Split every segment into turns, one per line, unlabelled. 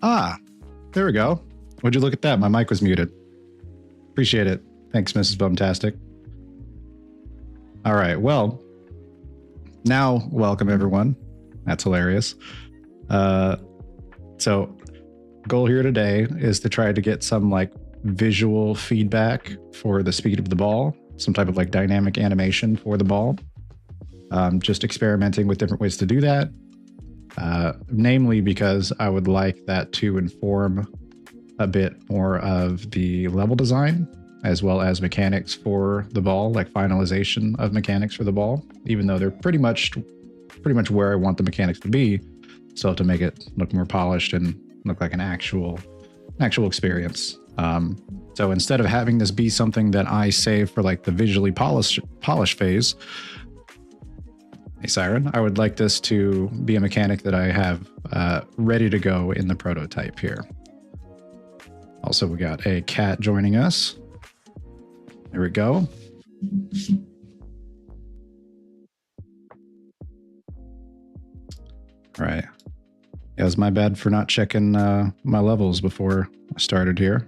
Ah, there we go. Would you look at that? My mic was muted. Appreciate it. Thanks, Mrs. Bumtastic. All right. Well, now welcome everyone. That's hilarious. So goal here today is to try to get some like visual feedback for the speed of the ball, some type of like dynamic animation for the ball. Just experimenting with different ways to do that. Namely because I would like that to inform a bit more of the level design as well as mechanics for the ball, like finalization of mechanics for the ball, even though they're pretty much where I want the mechanics to be. So to make it look more polished and look like an actual experience. So instead of having this be something that I save for like the visually polish phase, hey Siren, I would like this to be a mechanic that I have ready to go in the prototype here. Also, we got a cat joining us. There we go. All right. Yeah, it was my bad for not checking my levels before I started here.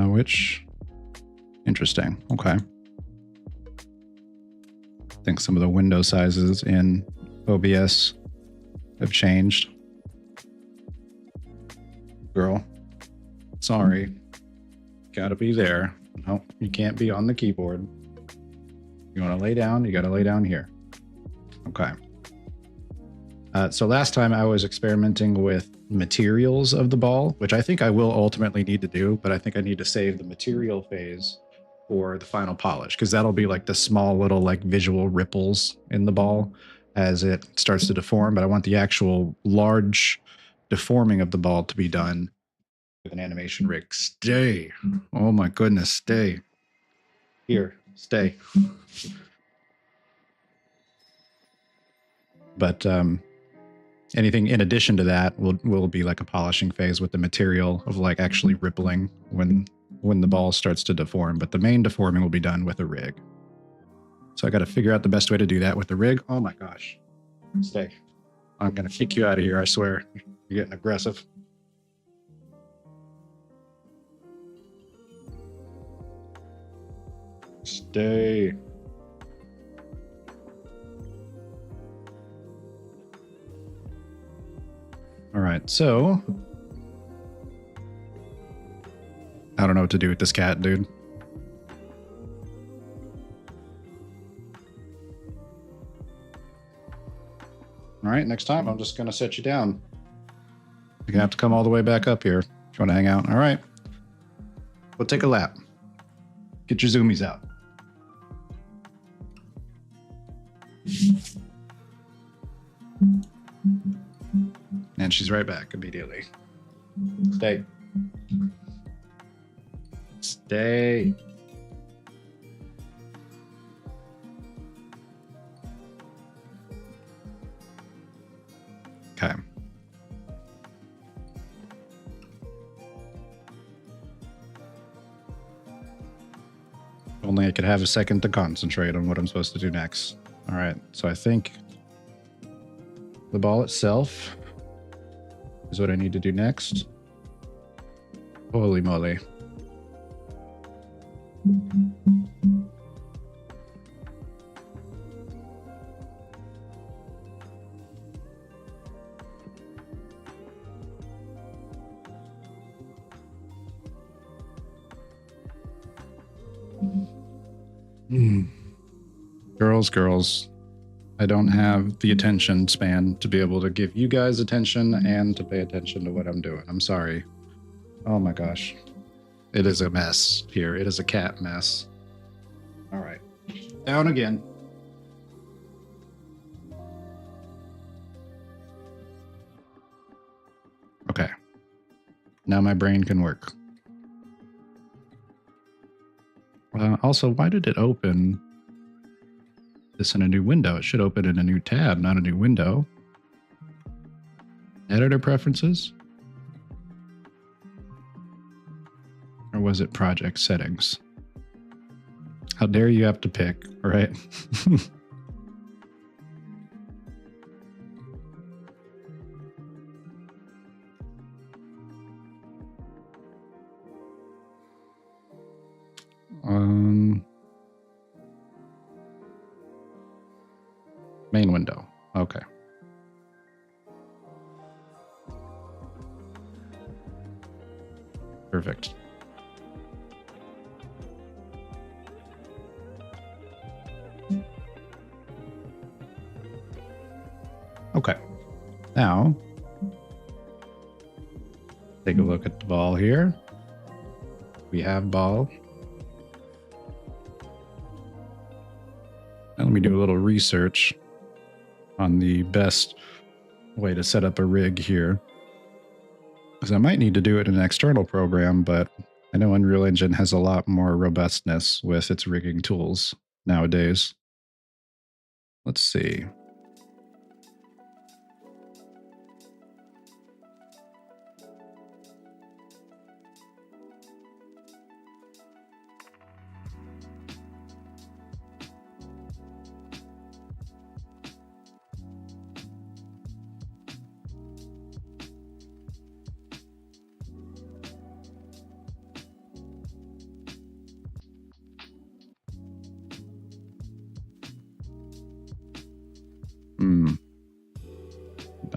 Which, interesting. Okay. I think some of the window sizes in OBS have changed. Girl, sorry. Gotta be there. No, you can't be on the keyboard. You want to lay down? You got to lay down here. Okay. So last time I was experimenting with materials of the ball, which I think I will ultimately need to do, but I think I need to save the material phase for the final polish, because that'll be like the small little like visual ripples in the ball as it starts to deform. But I want the actual large deforming of the ball to be done with an animation rig. Stay. Oh my goodness, stay. Here, stay. But anything in addition to that will be like a polishing phase with the material of like actually rippling when the ball starts to deform. But the main deforming will be done with a rig. So I got to figure out the best way to do that with the rig. Oh my gosh. Stay. I'm going to kick you out of here, I swear. You're getting aggressive. Stay. All right, so I don't know what to do with this cat, dude. All right, next time I'm just gonna set you down. You're gonna have to come all the way back up here if you want to hang out. All right, we'll take a lap. Get your zoomies out. And she's right back immediately. Stay. Stay. Okay. Only I could have a second to concentrate on what I'm supposed to do next. All right, so I think the ball itself is what I need to do next. Holy moly. Girls, I don't have the attention span to be able to give you guys attention and to pay attention to what I'm doing. I'm sorry. Oh my gosh. It is a mess here. It is a cat mess. All right. Down again. Okay. Now my brain can work. Also, why did it open this in a new window? It should open in a new tab, not a new window. Editor preferences? Or was it project settings? How dare you have to pick, right? Main window. Okay. Perfect. Okay. Now, take a look at the ball here. We have ball. Now let me do a little research on the best way to set up a rig here. Because I might need to do it in an external program, but I know Unreal Engine has a lot more robustness with its rigging tools nowadays. Let's see.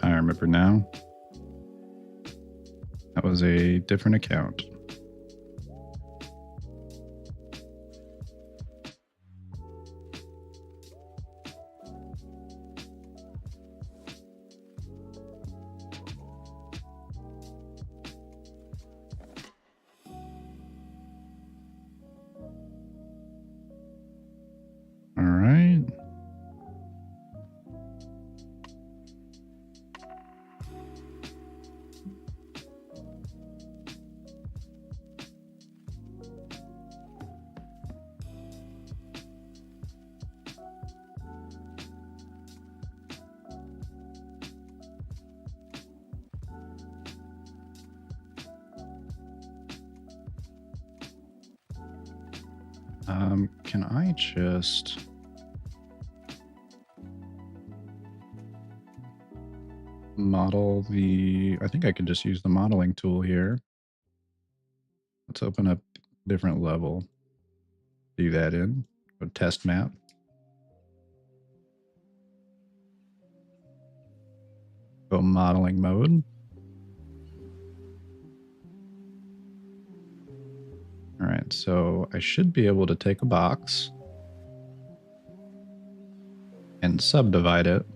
I remember now. That was a different account. All right. Can I just... model the... I think I could just use the modeling tool here. Let's open up a different level. Do that in a test map. Go modeling mode. All right, so I should be able to take a box and subdivide it.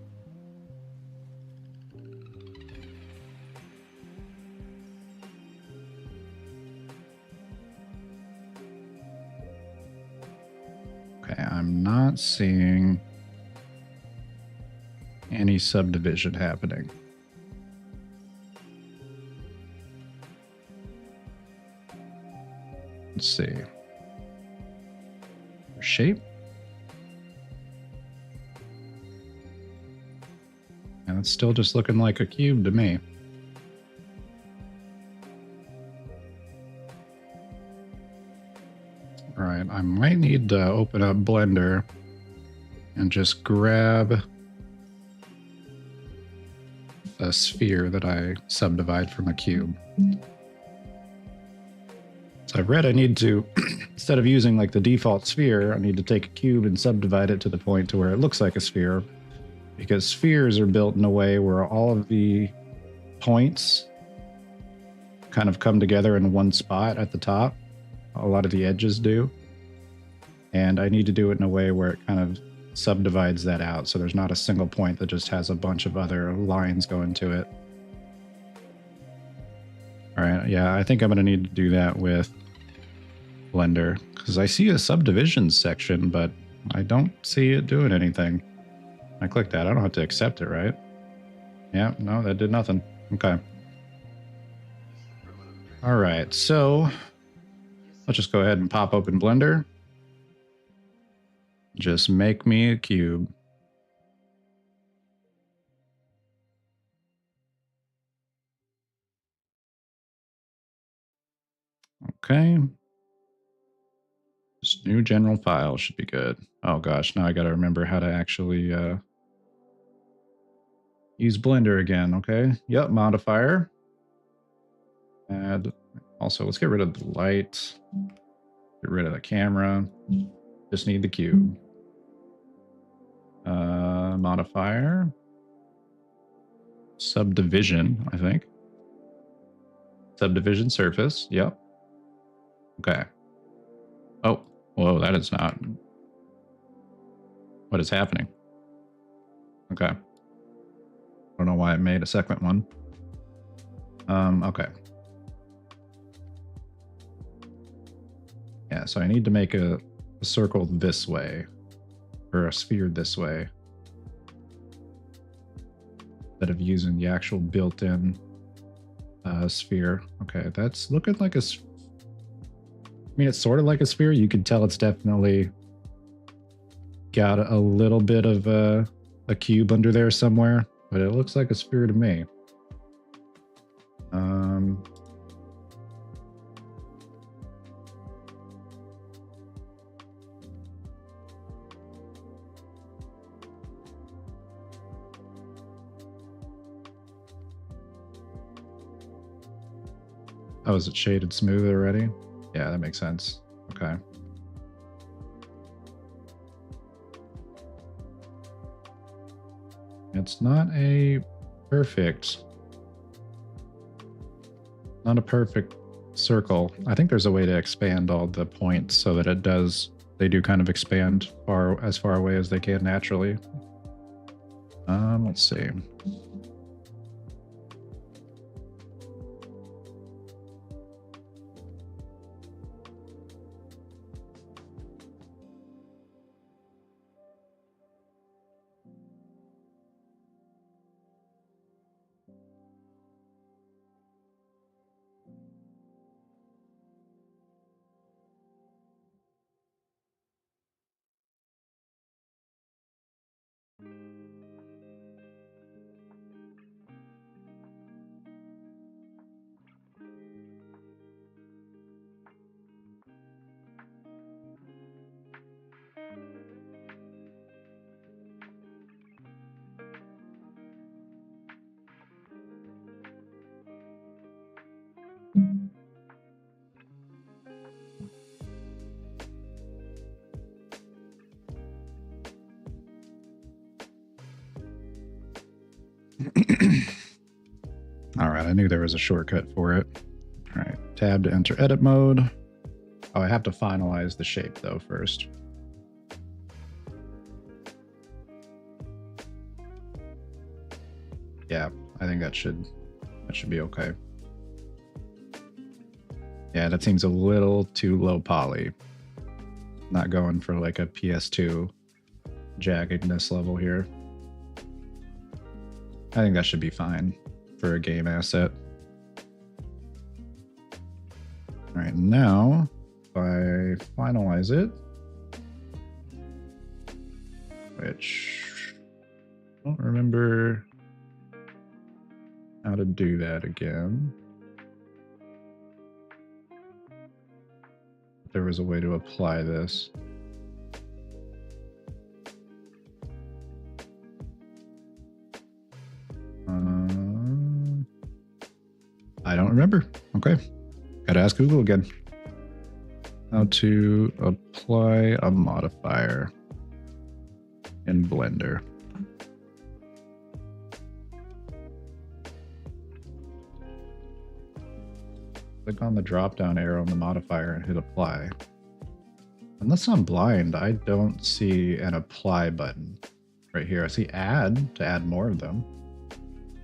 Okay, I'm not seeing any subdivision happening. Let's see. Shape. And it's still just looking like a cube to me. All right, I might need to open up Blender and just grab a sphere that I subdivide from a cube. So I've read I need to, instead of using like the default sphere, I need to take a cube and subdivide it to the point to where it looks like a sphere, because spheres are built in a way where all of the points kind of come together in one spot at the top. A lot of the edges do. And I need to do it in a way where it kind of subdivides that out, so there's not a single point that just has a bunch of other lines going to it. All right, yeah, I think I'm going to need to do that with Blender, because I see a subdivisions section, but I don't see it doing anything. I click that. I don't have to accept it, right? Yeah, no, that did nothing. Okay. All right, so let's just go ahead and pop open Blender. Just make me a cube. Okay. Just new general file should be good. Oh gosh, now I got to remember how to actually use Blender again. Okay. Yep, modifier. Add. Also, let's get rid of the light. Get rid of the camera. Just need the cube. Modifier. Subdivision, I think. Subdivision surface. Yep. Okay. Oh, whoa, that is not. What is happening? Okay. I don't know why it made a second one. Okay. Yeah, so I need to make a circle this way, or a sphere this way, instead of using the actual built-in sphere. Okay, that's looking like a. I mean, it's sort of like a sphere. You can tell it's definitely got a little bit of a cube under there somewhere, but it looks like a sphere to me. Oh, is it shaded smooth already? Yeah, that makes sense. Okay. It's not a perfect, not a perfect circle. I think there's a way to expand all the points so that it does, they do kind of expand as far away as they can naturally. Let's see. All right, I knew there was a shortcut for it. All right, tab to enter edit mode. Oh, I have to finalize the shape though first. Yeah, I think that should be okay. Yeah, that seems a little too low poly. Not going for like a PS2 jaggedness level here. I think that should be fine for a game asset. All right, now if I finalize it, which I don't remember how to do that again. There was a way to apply this. I don't remember. Okay. Gotta ask Google again. How to apply a modifier in Blender. Click on the drop-down arrow on the modifier and hit apply. Unless I'm blind, I don't see an apply button right here. I see add to add more of them.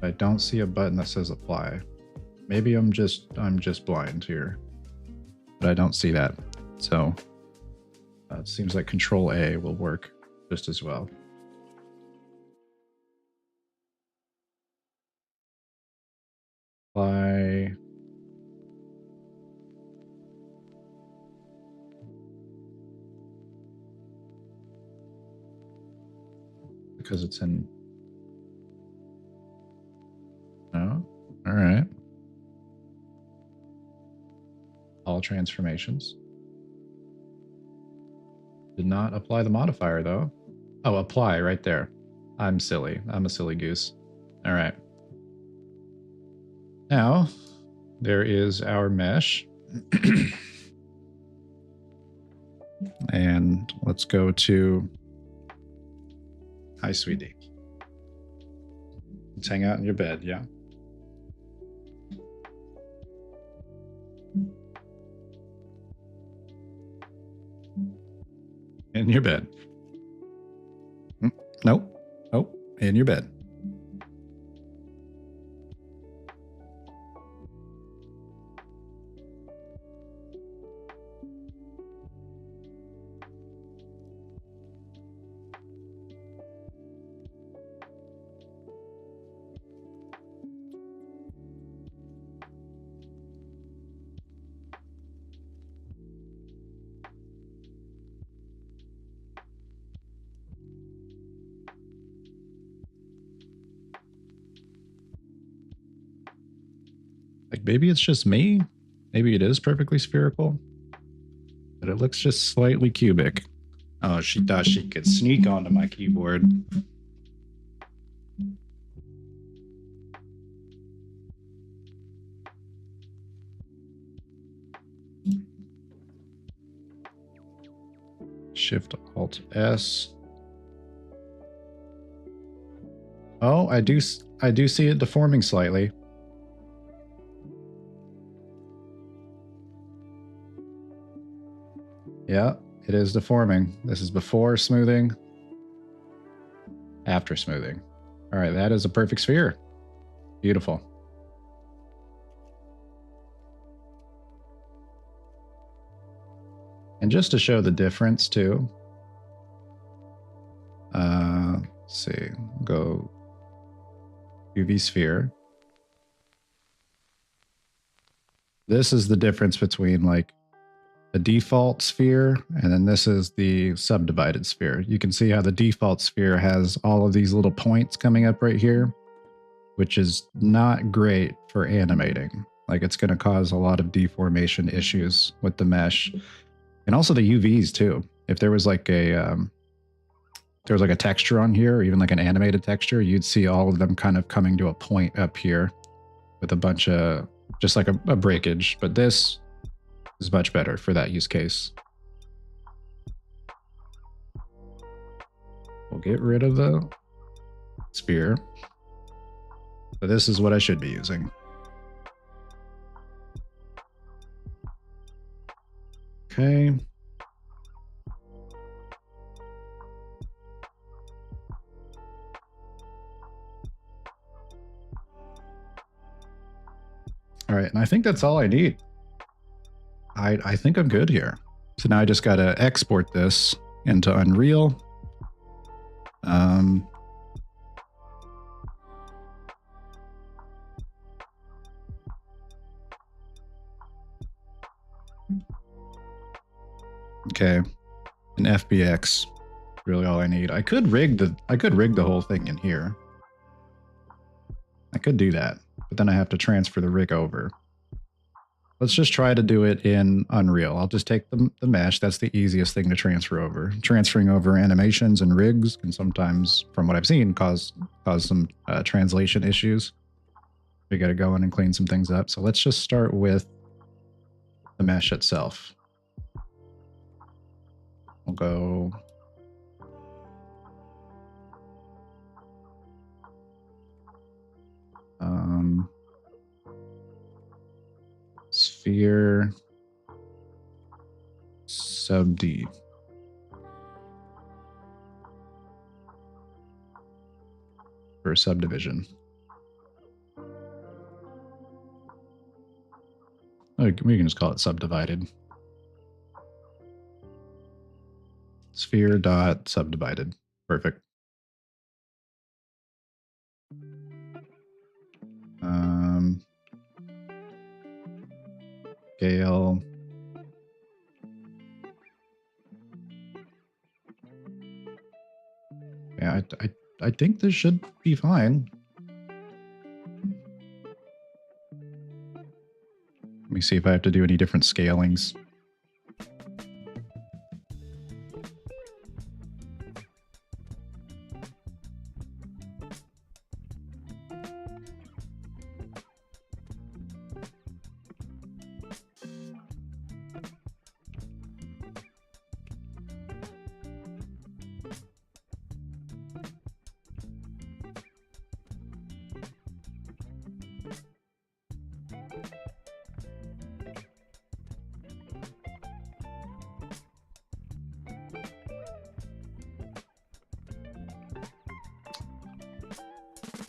But I don't see a button that says apply. Maybe I'm just blind here, but I don't see that. So it seems like Control A will work just as well. Apply. Because it's in. No. All right. All transformations. Did not apply the modifier though. Oh, apply right there. I'm silly. I'm a silly goose. All right. Now there is our mesh. And let's go to, hi, sweetie. Let's hang out in your bed, yeah? In your bed. Nope. Oh, in your bed. Like, maybe it's just me. Maybe it is perfectly spherical, but it looks just slightly cubic. Oh, she thought she could sneak onto my keyboard. Shift Alt S. Oh, I do see it deforming slightly. Yeah, it is deforming. This is before smoothing, after smoothing. All right, that is a perfect sphere. Beautiful. And just to show the difference too, let's see, go UV sphere. This is the difference between like the default sphere, and then this is the subdivided sphere. You can see how the default sphere has all of these little points coming up right here, which is not great for animating. Like, it's going to cause a lot of deformation issues with the mesh, and also the UVs too. If there was like a texture on here, or even like an animated texture, you'd see all of them kind of coming to a point up here with a bunch of just like a breakage. But this is much better for that use case. We'll get rid of the sphere. So this is what I should be using. Okay. All right, and I think that's all I need. I think I'm good here. So now I just got to export this into Unreal. Okay, and FBX, really all I need. I could rig the whole thing in here. I could do that, but then I have to transfer the rig over. Let's just try to do it in Unreal. I'll just take the mesh. That's the easiest thing to transfer over. Transferring over animations and rigs can sometimes, from what I've seen, cause some translation issues. We got to go in and clean some things up. So let's just start with the mesh itself. We'll go sphere sub D. For a subdivision. We can just call it subdivided. Sphere dot subdivided. Perfect. Scale. Yeah, I think this should be fine. Let me see if I have to do any different scalings.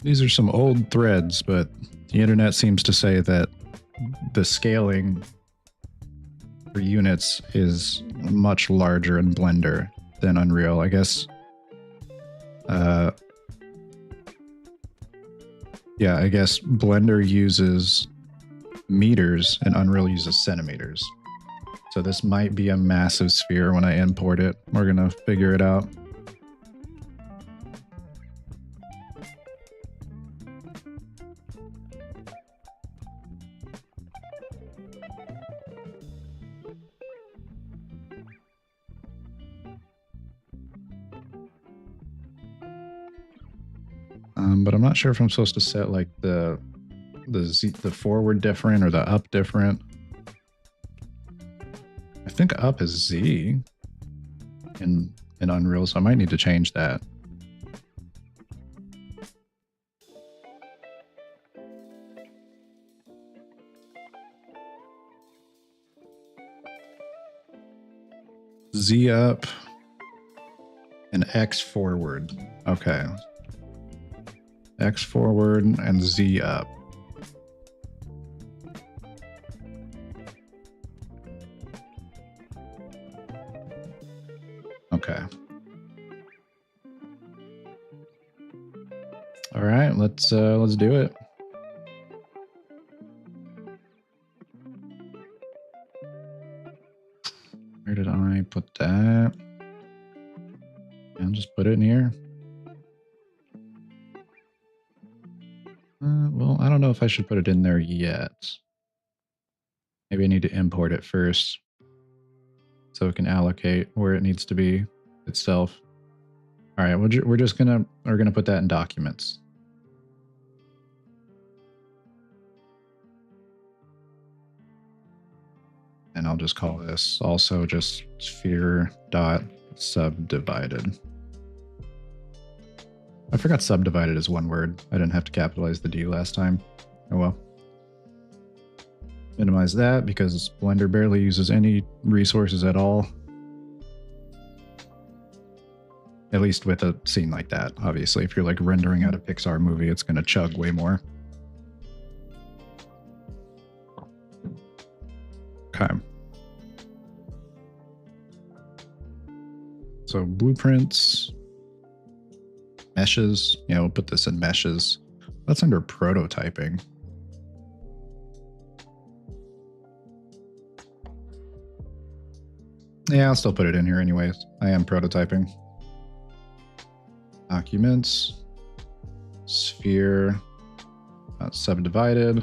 These are some old threads, but the internet seems to say that the scaling for units is much larger in Blender than Unreal. I guess, yeah, I guess Blender uses meters and Unreal uses centimeters. So this might be a massive sphere when I import it. We're gonna figure it out. But I'm not sure if I'm supposed to set like the forward different or the up different. I think up is Z in Unreal, so I might need to change that. Z up and X forward. Okay. X forward and Z up. Okay. All right, let's do it. Where did I put that? And just put it in here. Well, I don't know if I should put it in there yet. Maybe I need to import it first so it can allocate where it needs to be itself. All right, we're gonna put that in documents. And I'll just call this also just sphere.subdivided. I forgot subdivided is one word. I didn't have to capitalize the D last time. Oh well. Minimize that because Blender barely uses any resources at all. At least with a scene like that. Obviously, if you're like rendering out a Pixar movie, it's going to chug way more. Okay. So blueprints, meshes. Yeah, we'll put this in meshes. That's under prototyping. Yeah, I'll still put it in here anyways. I am prototyping. Documents, sphere, subdivided.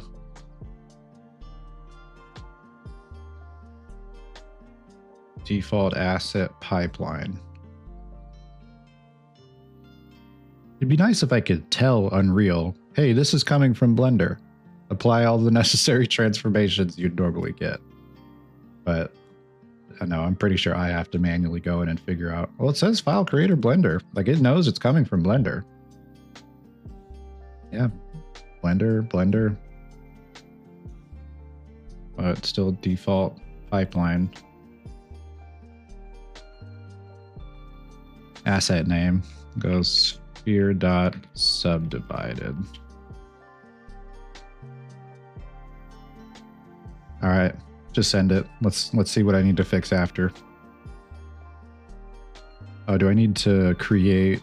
Default asset pipeline. It'd be nice if I could tell Unreal, hey, this is coming from Blender. Apply all the necessary transformations you'd normally get. But I know, I'm pretty sure I have to manually go in and figure out, well, it says file creator Blender. Like it knows it's coming from Blender. Yeah, Blender. But still default pipeline. Asset name goes sphere.subdivided. All right, just send it. Let's see what I need to fix after. Oh, do I need to create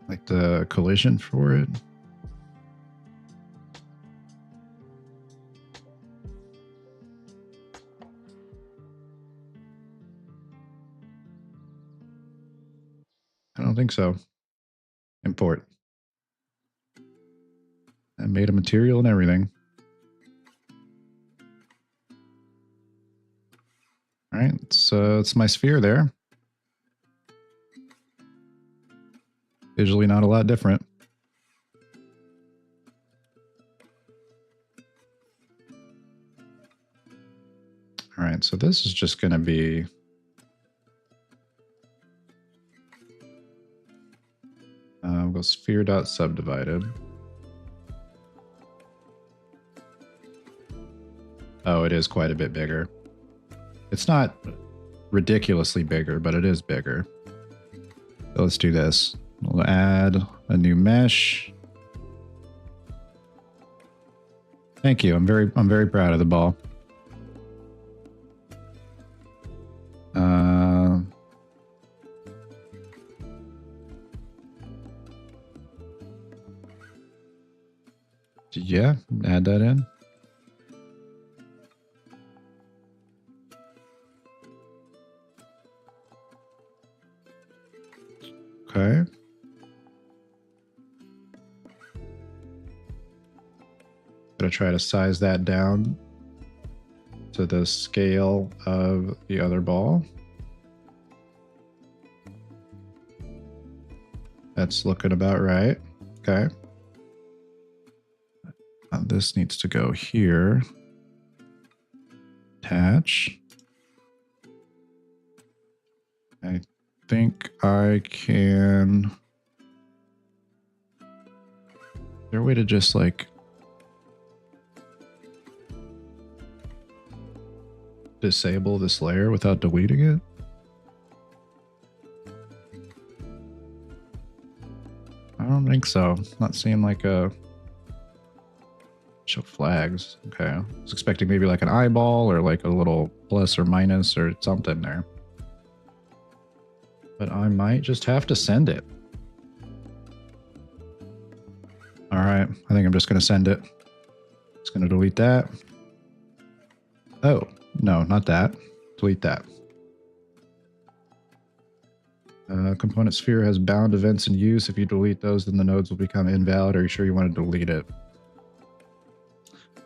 like the collision for it? I don't think so. Import. I made a material and everything. All right, it's my sphere there. Visually not a lot different. All right, so this is just going to be we'll go sphere.subdivided. Oh, it is quite a bit bigger. It's not ridiculously bigger, but it is bigger. So let's do this. We'll add a new mesh. Thank you. I'm very proud of the ball. Yeah, add that in. Okay. Gonna try to size that down to the scale of the other ball. That's looking about right. Okay. This needs to go here. Attach. I think I can... Is there a way to just like disable this layer without deleting it? I don't think so. Not seeing like a show flags. Okay. I was expecting maybe like an eyeball or like a little plus or minus or something there. But I might just have to send it. All right. I think I'm just going to send it. Just going to delete that. Oh, no, not that. Delete that. Component sphere has bound events in use. If you delete those, then the nodes will become invalid. Are you sure you want to delete it?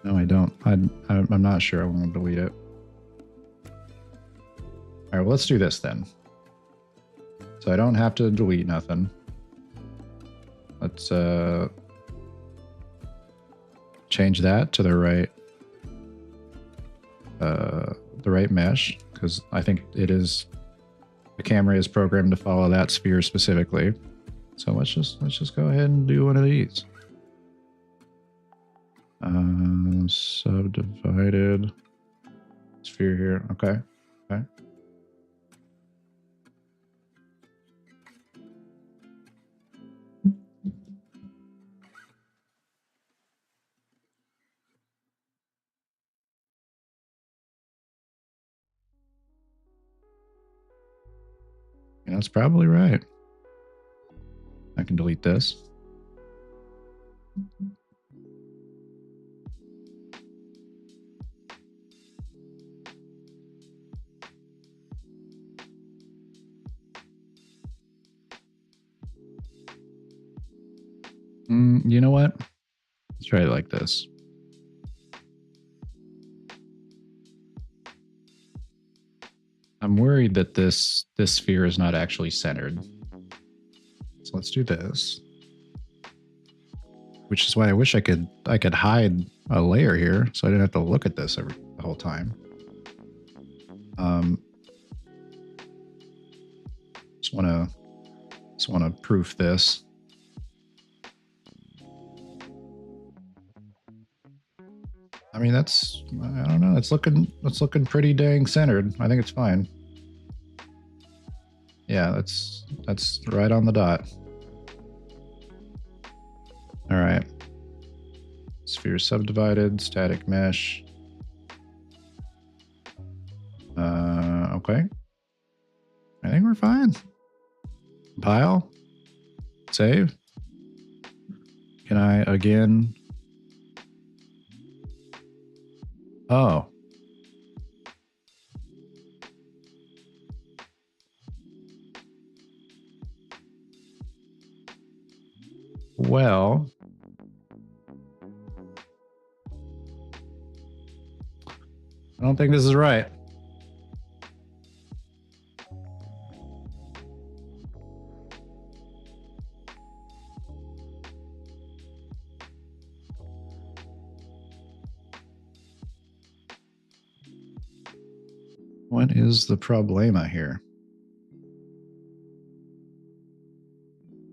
No, I don't. I'm not sure I want to delete it. All right, well, let's do this then. So I don't have to delete nothing. Let's change that to the right mesh, because I think it is, the camera is programmed to follow that sphere specifically. So let's just go ahead and do one of these. Subdivided sphere here. Okay. Okay. You know, that's probably right. I can delete this. You know what? Let's try it like this. I'm worried that this sphere is not actually centered. So let's do this. Which is why I wish I could hide a layer here so I didn't have to look at this the whole time. Just wanna proof this. I mean, I don't know. It's looking pretty dang centered. I think it's fine. Yeah, that's right on the dot. All right. Sphere subdivided, static mesh. Okay. I think we're fine. Compile. Save. Can I again? Oh. Well. I don't think this is right. What is the problema here?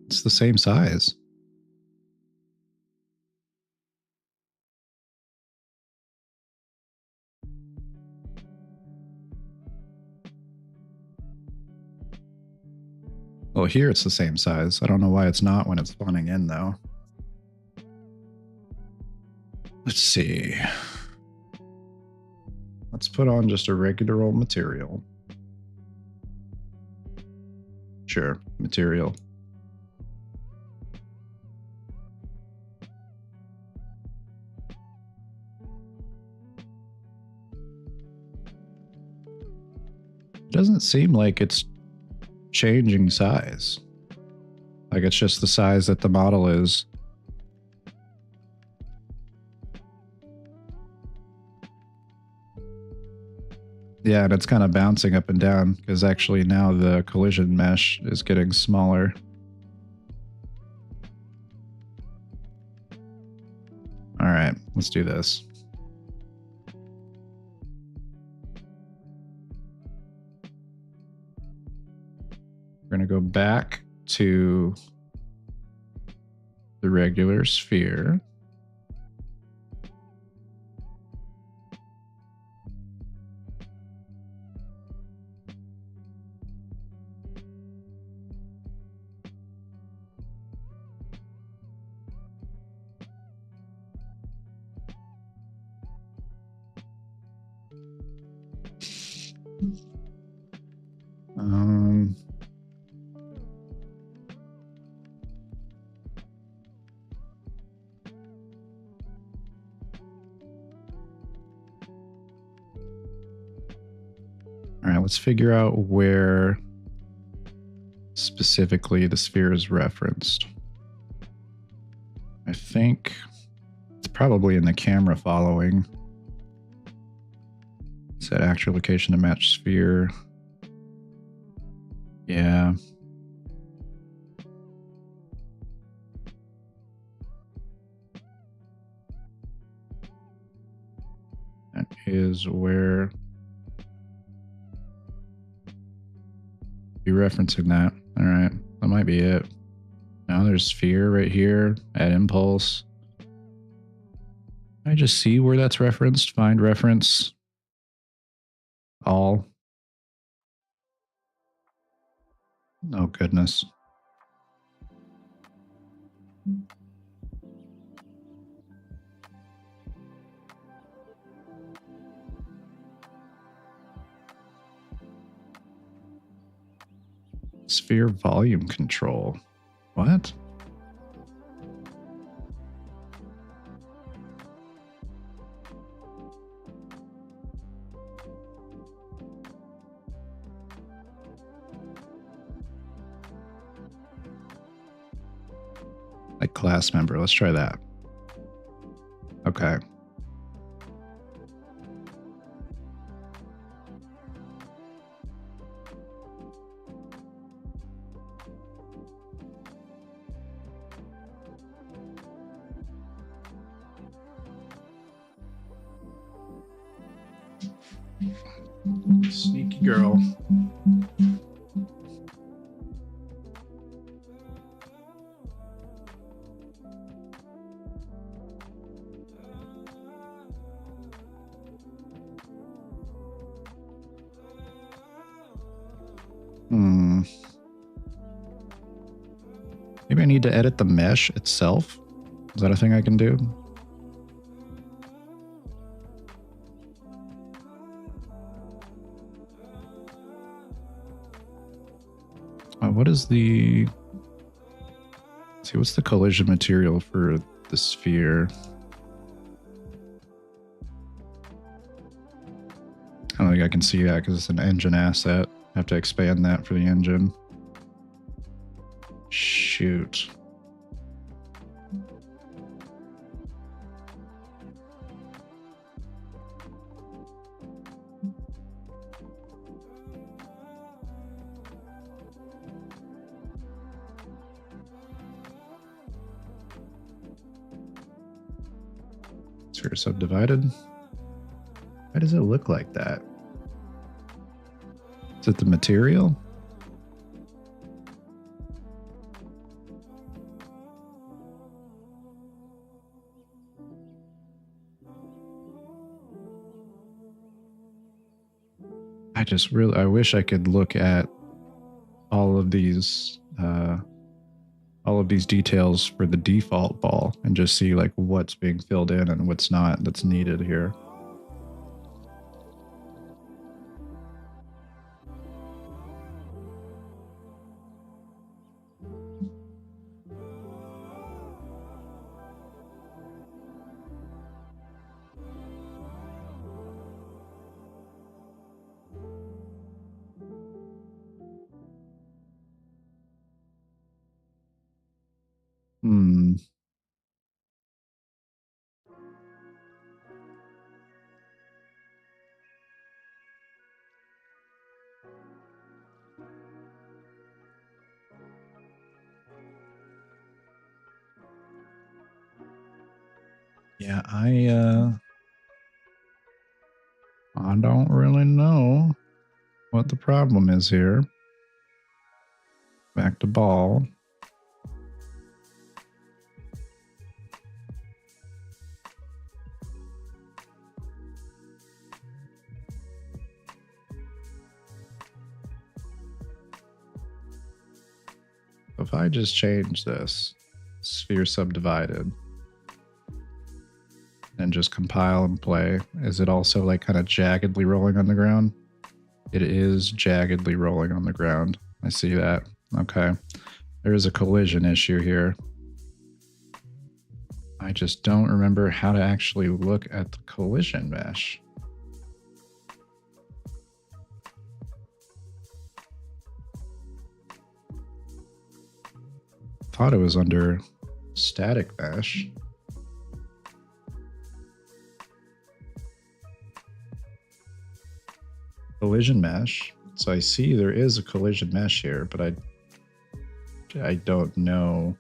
It's the same size. Well, here it's the same size. I don't know why it's not when it's spawning in, though. Let's see. Let's put on just a regular old material. Sure, material. It doesn't seem like it's changing size. Like it's just the size that the model is. Yeah, and it's kind of bouncing up and down because actually now the collision mesh is getting smaller. All right, let's do this. We're going to go back to the regular sphere. All right, let's figure out where specifically the sphere is referenced. I think it's probably in the camera following. Set actual location to match sphere. Yeah. That is where be referencing that. All right, that might be it. Now there's sphere right here, add impulse. I just see where that's referenced, find reference, all. Oh, goodness. Sphere volume control. What? Like class member. Let's try that. Okay. Sneaky girl. Maybe I need to edit the mesh itself. Is that a thing I can do? What is the... Let's see, what's the collision material for the sphere? I don't think I can see that because it's an engine asset. I have to expand that for the engine. Shoot. Sphere subdivided. Why does it look like that? Is it the material? I wish I could look at all of these all of these details for the default ball and just see like what's being filled in and what's not that's needed here. Hmm. Yeah, I don't really know what the problem is here. Back to ball. If I just change this, sphere subdivided, and just compile and play, is it also like kind of jaggedly rolling on the ground? It is jaggedly rolling on the ground. I see that. Okay. There is a collision issue here. I just don't remember how to actually look at the collision mesh. Thought it was under static mesh. Collision mesh. So I see there is a collision mesh here, but I don't know.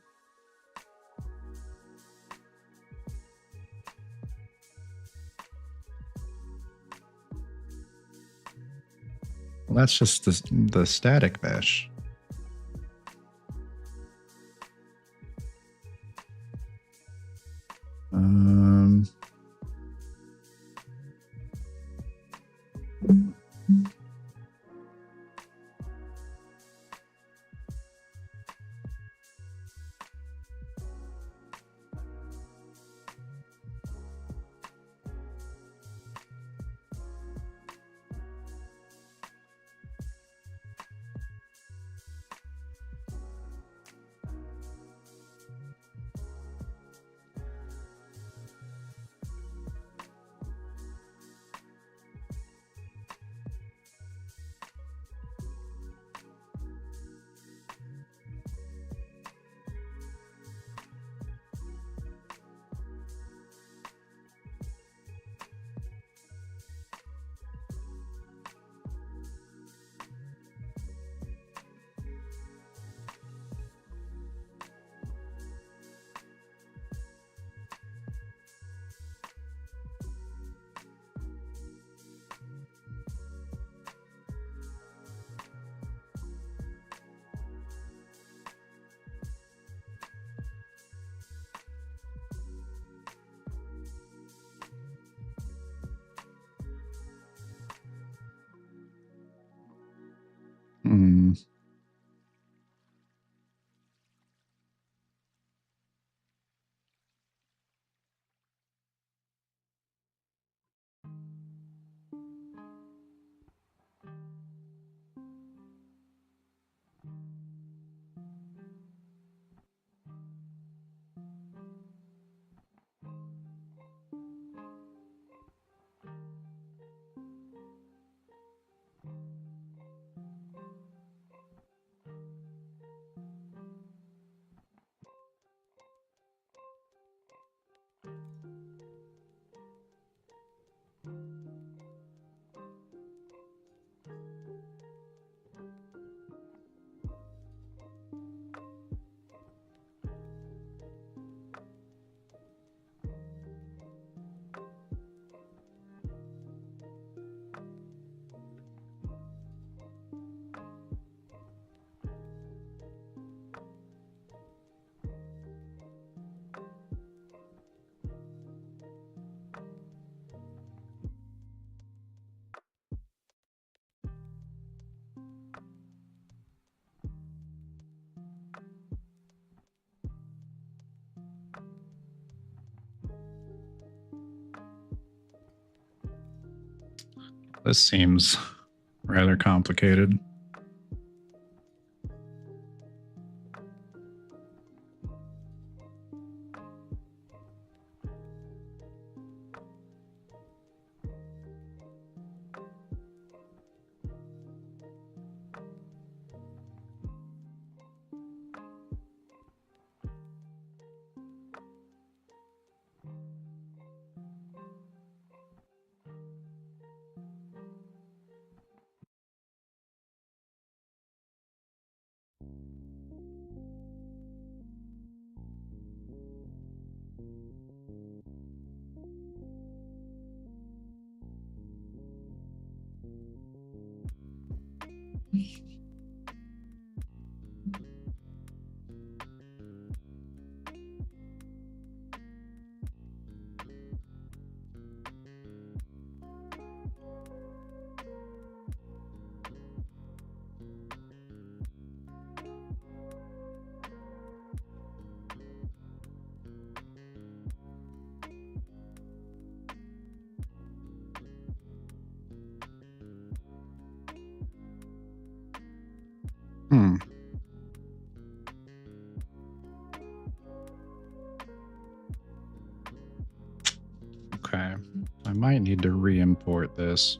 Well, that's just the static mesh. This seems rather complicated. Hmm. Okay. I might need to re-import this.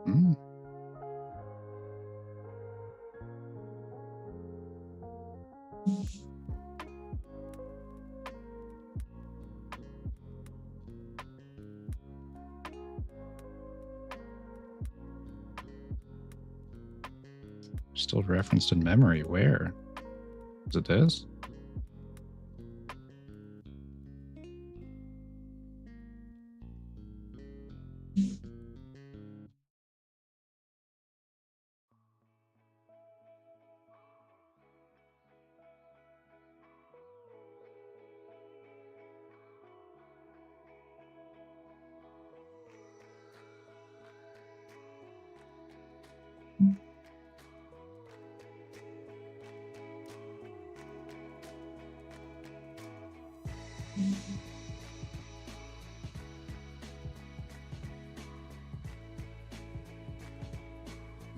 Hmm. Still referenced in memory. Where? Is it this?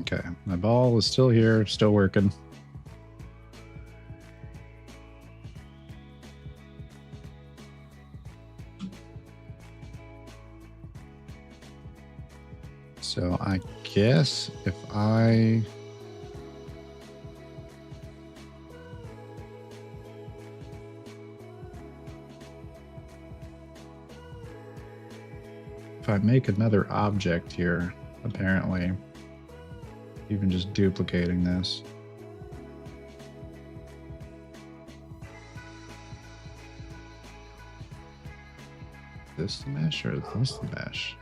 Okay, my ball is still here, still working. So I guess if I make another object here, apparently, even just duplicating this. This the mesh or this the mesh?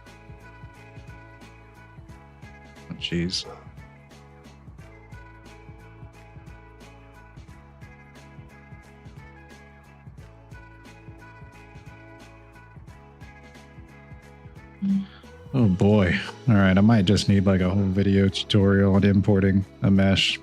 Oh, jeez. Oh boy. All right, I might just need like a whole video tutorial on importing a mesh.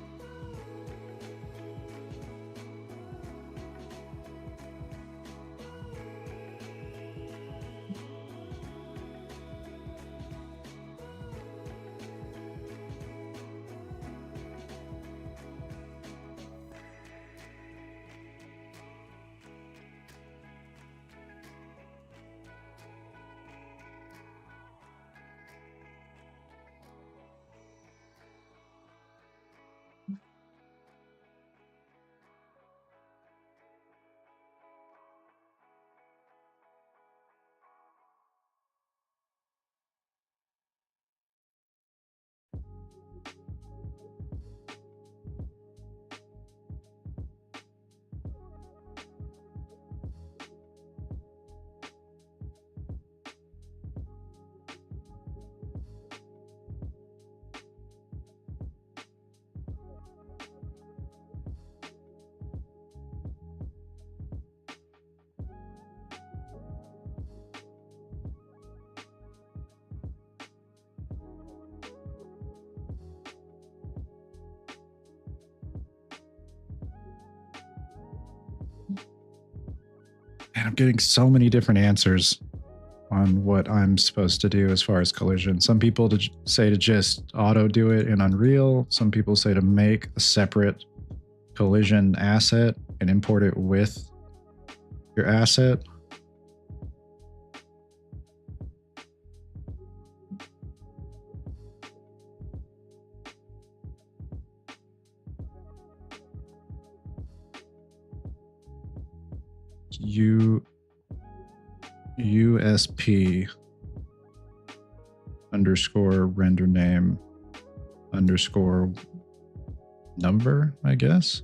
Man, I'm getting so many different answers on what I'm supposed to do as far as collision. Some people say to just auto do it in Unreal. Some people say to make a separate collision asset and import it with your asset. USP underscore render name underscore number, I guess.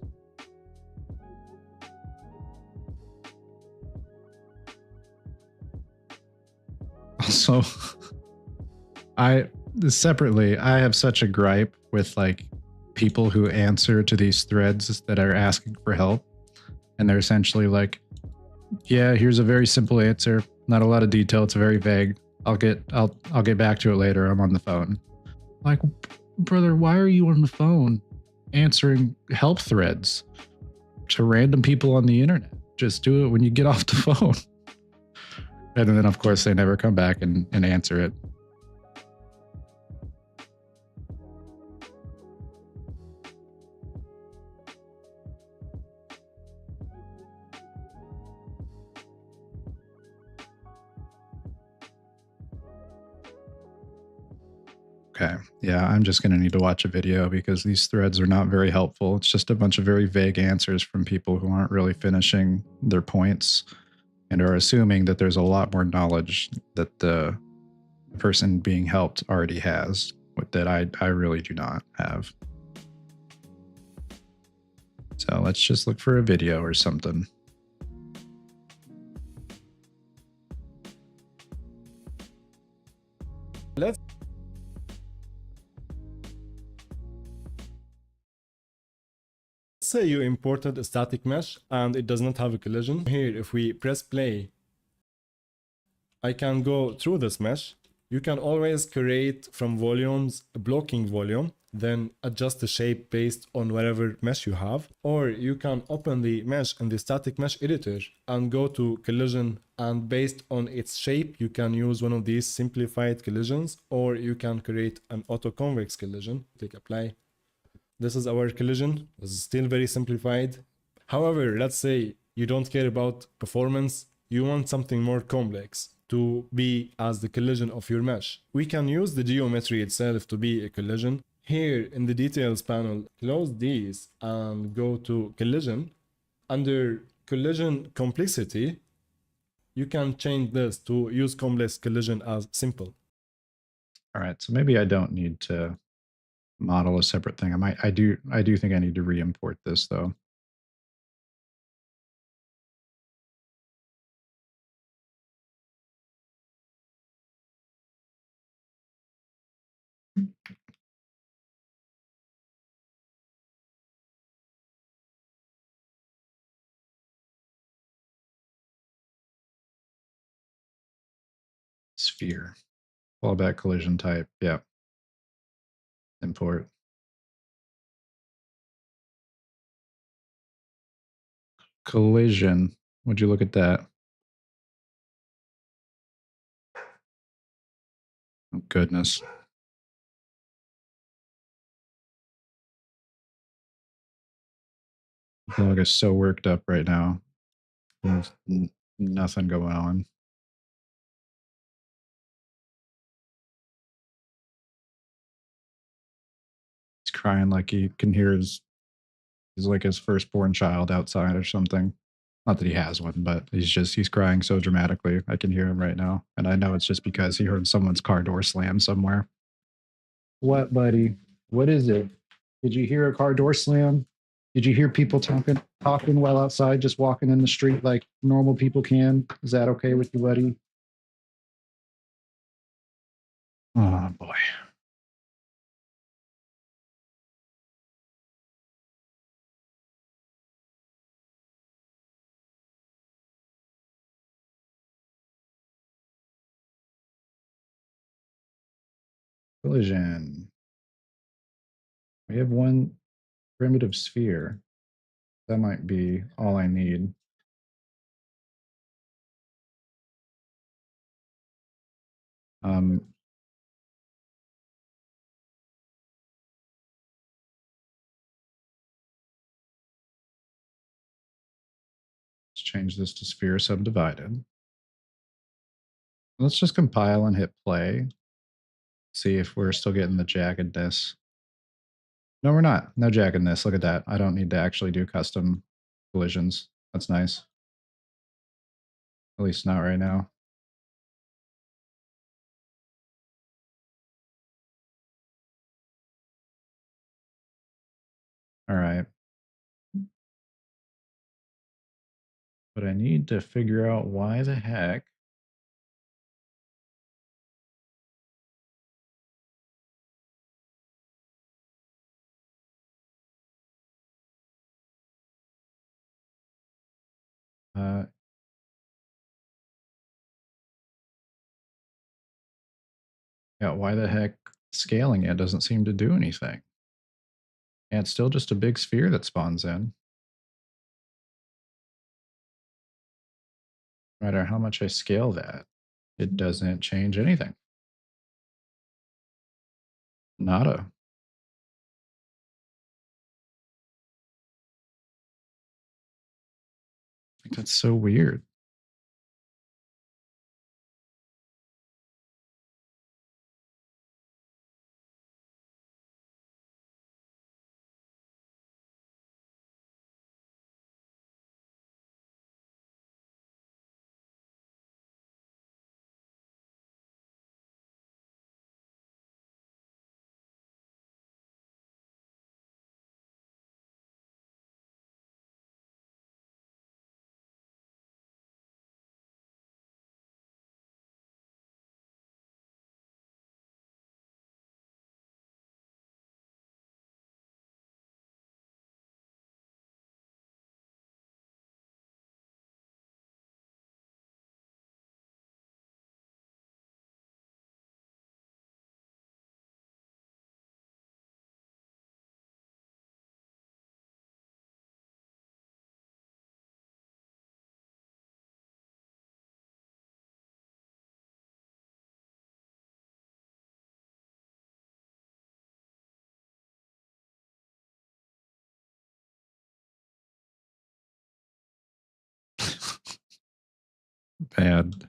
Also, I have such a gripe with like people who answer to these threads that are asking for help, and they're essentially like, yeah, here's a very simple answer, not a lot of detail, it's very vague. I'll get back to it later, I'm on the phone. Like, brother, why are you on the phone answering help threads to random people on the internet? Just do it when you get off the phone. And then of course they never come back and answer it. Okay. Yeah, I'm just going to need to watch a video because these threads are not very helpful. It's just a bunch of very vague answers from people who aren't really finishing their points and are assuming that there's a lot more knowledge that the person being helped already has, that I really do not have. So let's just look for a video or something.
Let's say you imported a static mesh and it does not have a collision. Here, if we press play, I can go through this mesh. You can always create from volumes a blocking volume, then adjust the shape based on whatever mesh you have. Or you can open the mesh in the static mesh editor and go to collision, and based on its shape, you can use one of these simplified collisions, or you can create an auto-convex collision. Click apply. This is our collision. This is still very simplified. However, let's say you don't care about performance. You want something more complex to be as the collision of your mesh. We can use the geometry itself to be a collision. Here in the details panel, close these and go to collision. Under collision complexity, you can change this to use complex collision as simple.
All right, so maybe I don't need to model a separate thing. I do think I need to re-import this though. Sphere. Fallback collision type. Yeah. Import. Collision. Would you look at that? Oh, goodness. The dog is so worked up right now. There's nothing going on. He's crying like he can hear he's like his firstborn child outside or something. Not that he has one, but he's crying so dramatically. I can hear him right now. And I know it's just because he heard someone's car door slam somewhere. What, buddy? What is it? Did you hear a car door slam? Did you hear people talking while outside, just walking in the street like normal people can? Is that okay with you, buddy? Oh boy. Collision. We have one primitive sphere. That might be all I need. Um, let's change this to sphere subdivided. Let's just compile and hit play. See if we're still getting the jaggedness. No, we're not. No jaggedness. Look at that. I don't need to actually do custom collisions. That's nice. At least not right now. All right. But I need to figure out why the heck. Yeah, why the heck scaling it doesn't seem to do anything. And it's still just a big sphere that spawns in. No matter how much I scale that, it doesn't change anything. Nada. I think that's so weird. Bad.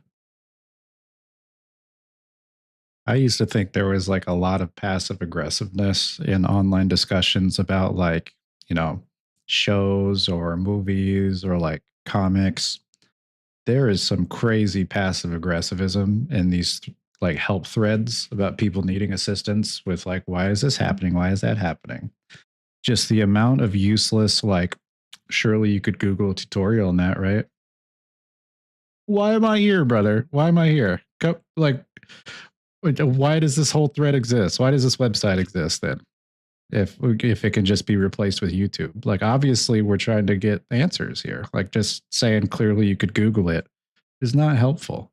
I used to think there was like a lot of passive aggressiveness in online discussions about like, shows or movies or like comics. There is some crazy passive aggressivism in these like help threads about people needing assistance with like, why is this happening? Why is that happening? Just the amount of useless, like, surely you could Google a tutorial on that, right? Why am I here, brother? Why am I here? Like, why does this whole thread exist? Why does this website exist then? If it can just be replaced with YouTube, like obviously we're trying to get answers here. Like just saying clearly you could Google it is not helpful.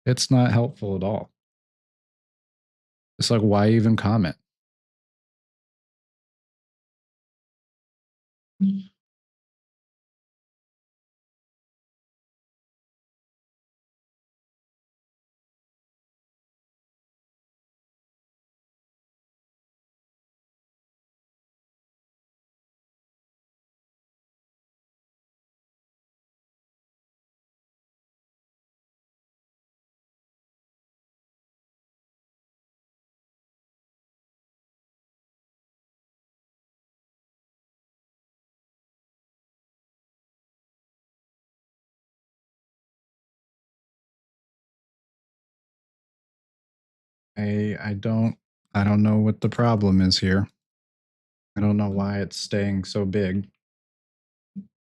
It's not helpful at all. It's like why even comment? I don't know what the problem is here. I don't know why it's staying so big.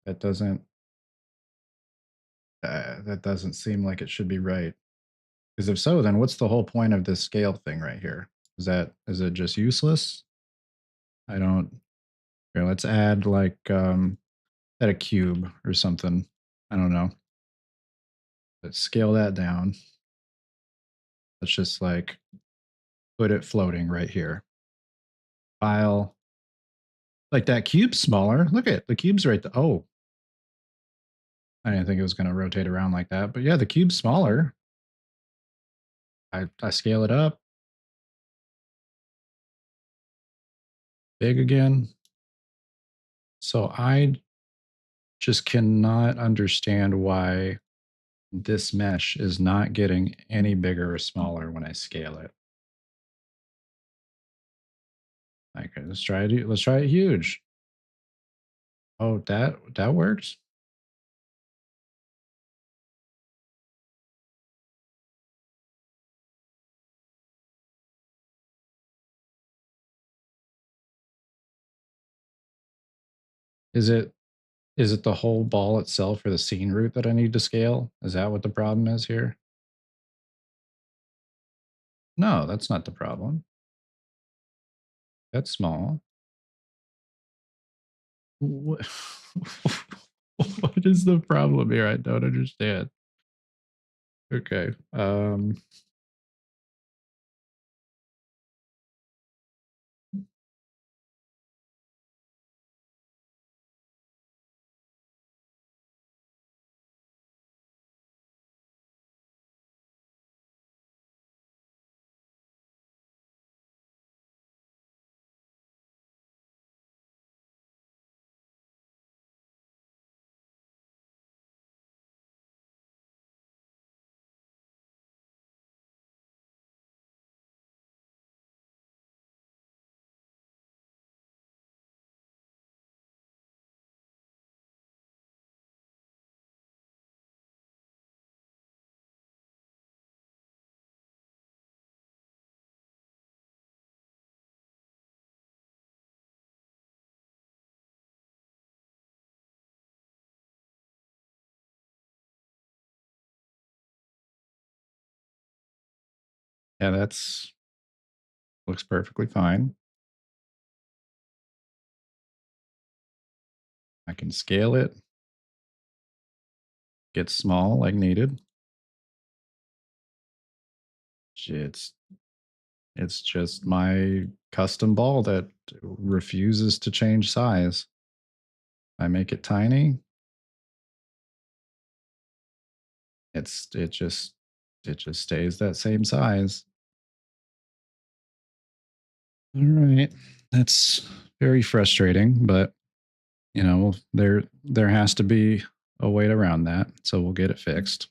That doesn't seem like it should be right. Because if so, then what's the whole point of this scale thing right here? Is it just useless? I don't. Here, let's add like add a cube or something. I don't know. Let's scale that down. Let's just like put it floating right here. File. Like that cube's smaller. Look at the cube's right there. Oh, I didn't think it was going to rotate around like that. But yeah, the cube's smaller. I scale it up. Big again. So I just cannot understand why this mesh is not getting any bigger or smaller when I scale it. Okay, let's try it. Let's try it huge. Oh, that works. Is it the whole ball itself or the scene root that I need to scale? Is that what the problem is here? No, that's not the problem. That's small. What, what is the problem here? I don't understand. Okay. Yeah, that's looks perfectly fine. I can scale it, get small like needed. It's it's just my custom ball that refuses to change size. I make it tiny. It just stays that same size. All right. That's very frustrating, but there has to be a way around that, so we'll get it fixed.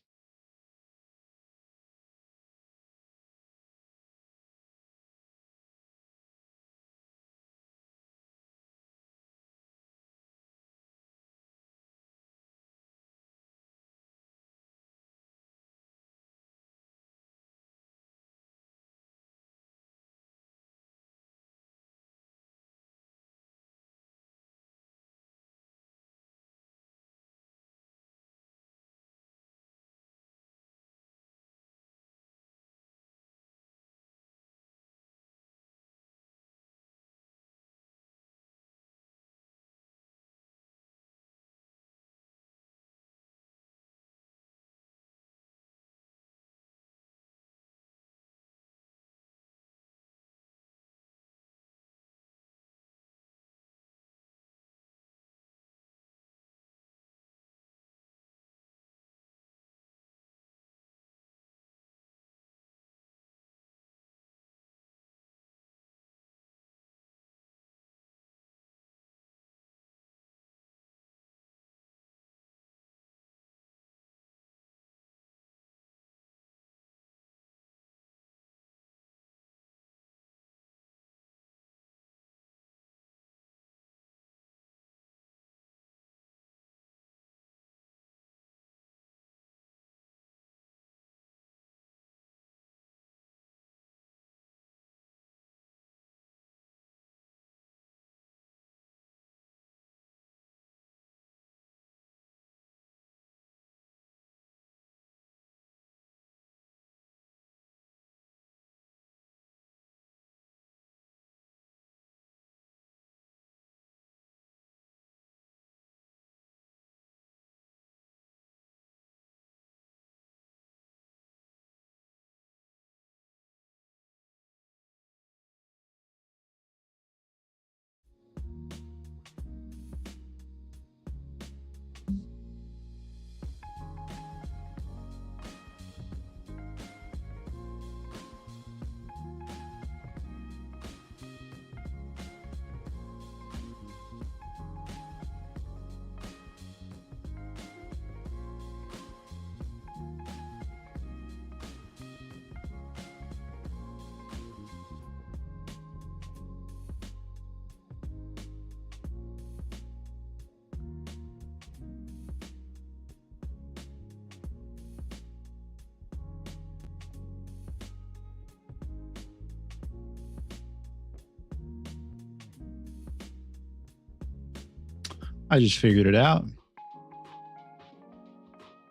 I just figured it out.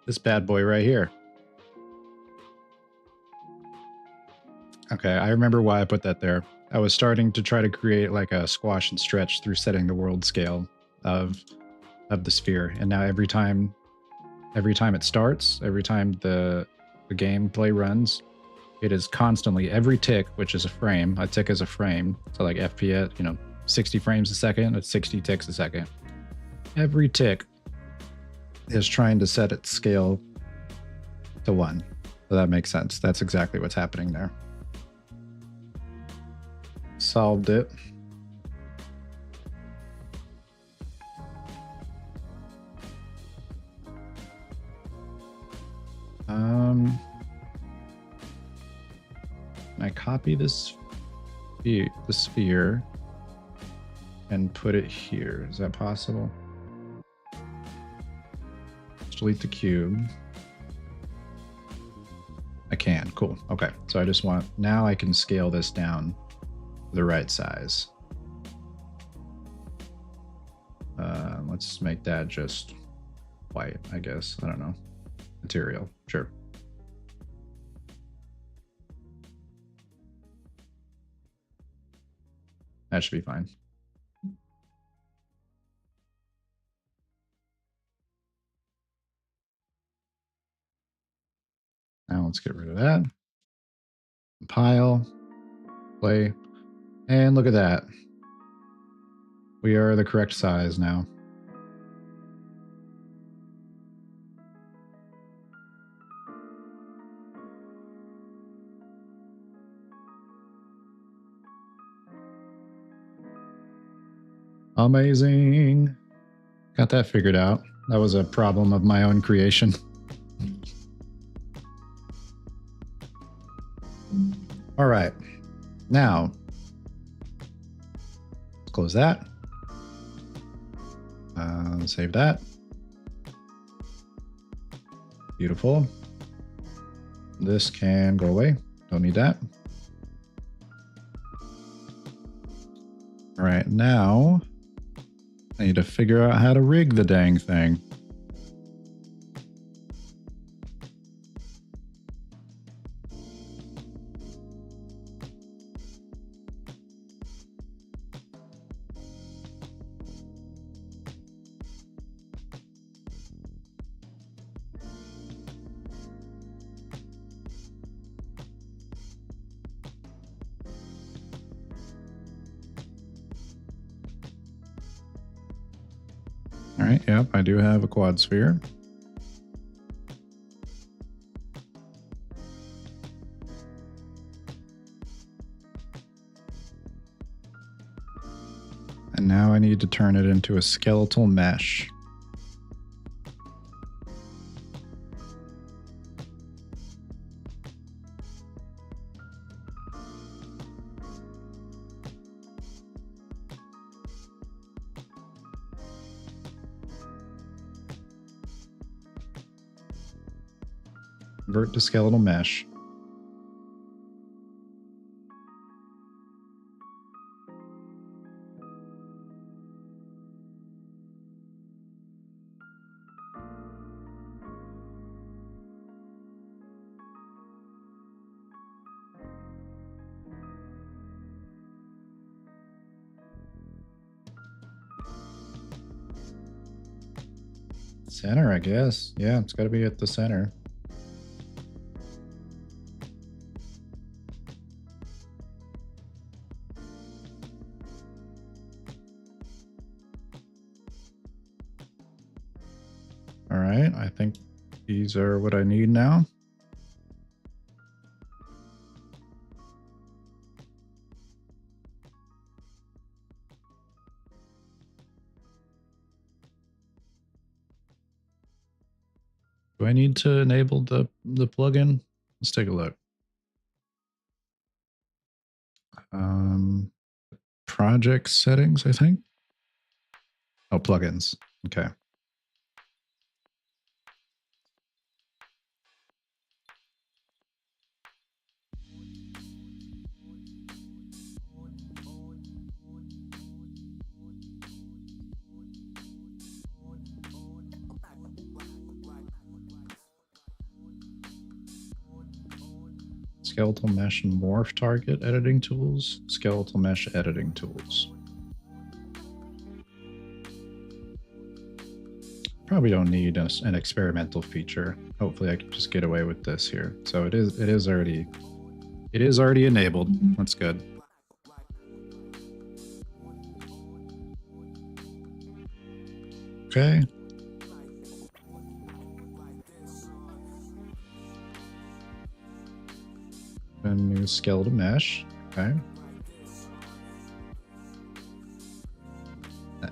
This bad boy right here. Okay, I remember why I put that there. I was starting to try to create like a squash and stretch through setting the world scale of the sphere, and now every time it starts, every time the gameplay runs, it is constantly every tick, which is a frame. A tick is a frame, so like FPS, 60 frames a second. It's 60 ticks a second. Every tick is trying to set its scale to 1. So that makes sense. That's exactly what's happening there. Solved it. I copy this the sphere and put it here. Is that possible? Delete the cube. I can. Cool. Okay. So I just want, now I can scale this down to the right size. Let's make that just white, I guess. I don't know. Material. Sure. That should be fine. Now let's get rid of that. Compile, play, and look at that. We are the correct size now. Amazing. Got that figured out. That was a problem of my own creation. All right. Now, let's close that. Save that. Beautiful. This can go away. Don't need that. All right, now I need to figure out how to rig the dang thing. All right, yep, I do have a quad sphere. And now I need to turn it into a skeletal mesh. Convert to skeletal mesh. Center, I guess. Yeah, it's got to be at the center. All right, I think these are what I need now. Do I need to enable the plugin? Let's take a look. Project settings, I think. Oh, plugins. Okay. Skeletal mesh morph target editing tools. Skeletal mesh editing tools. Probably don't need an experimental feature. Hopefully I can just get away with this here. So it is already enabled. That's good. Okay. And new skeletal mesh. Okay.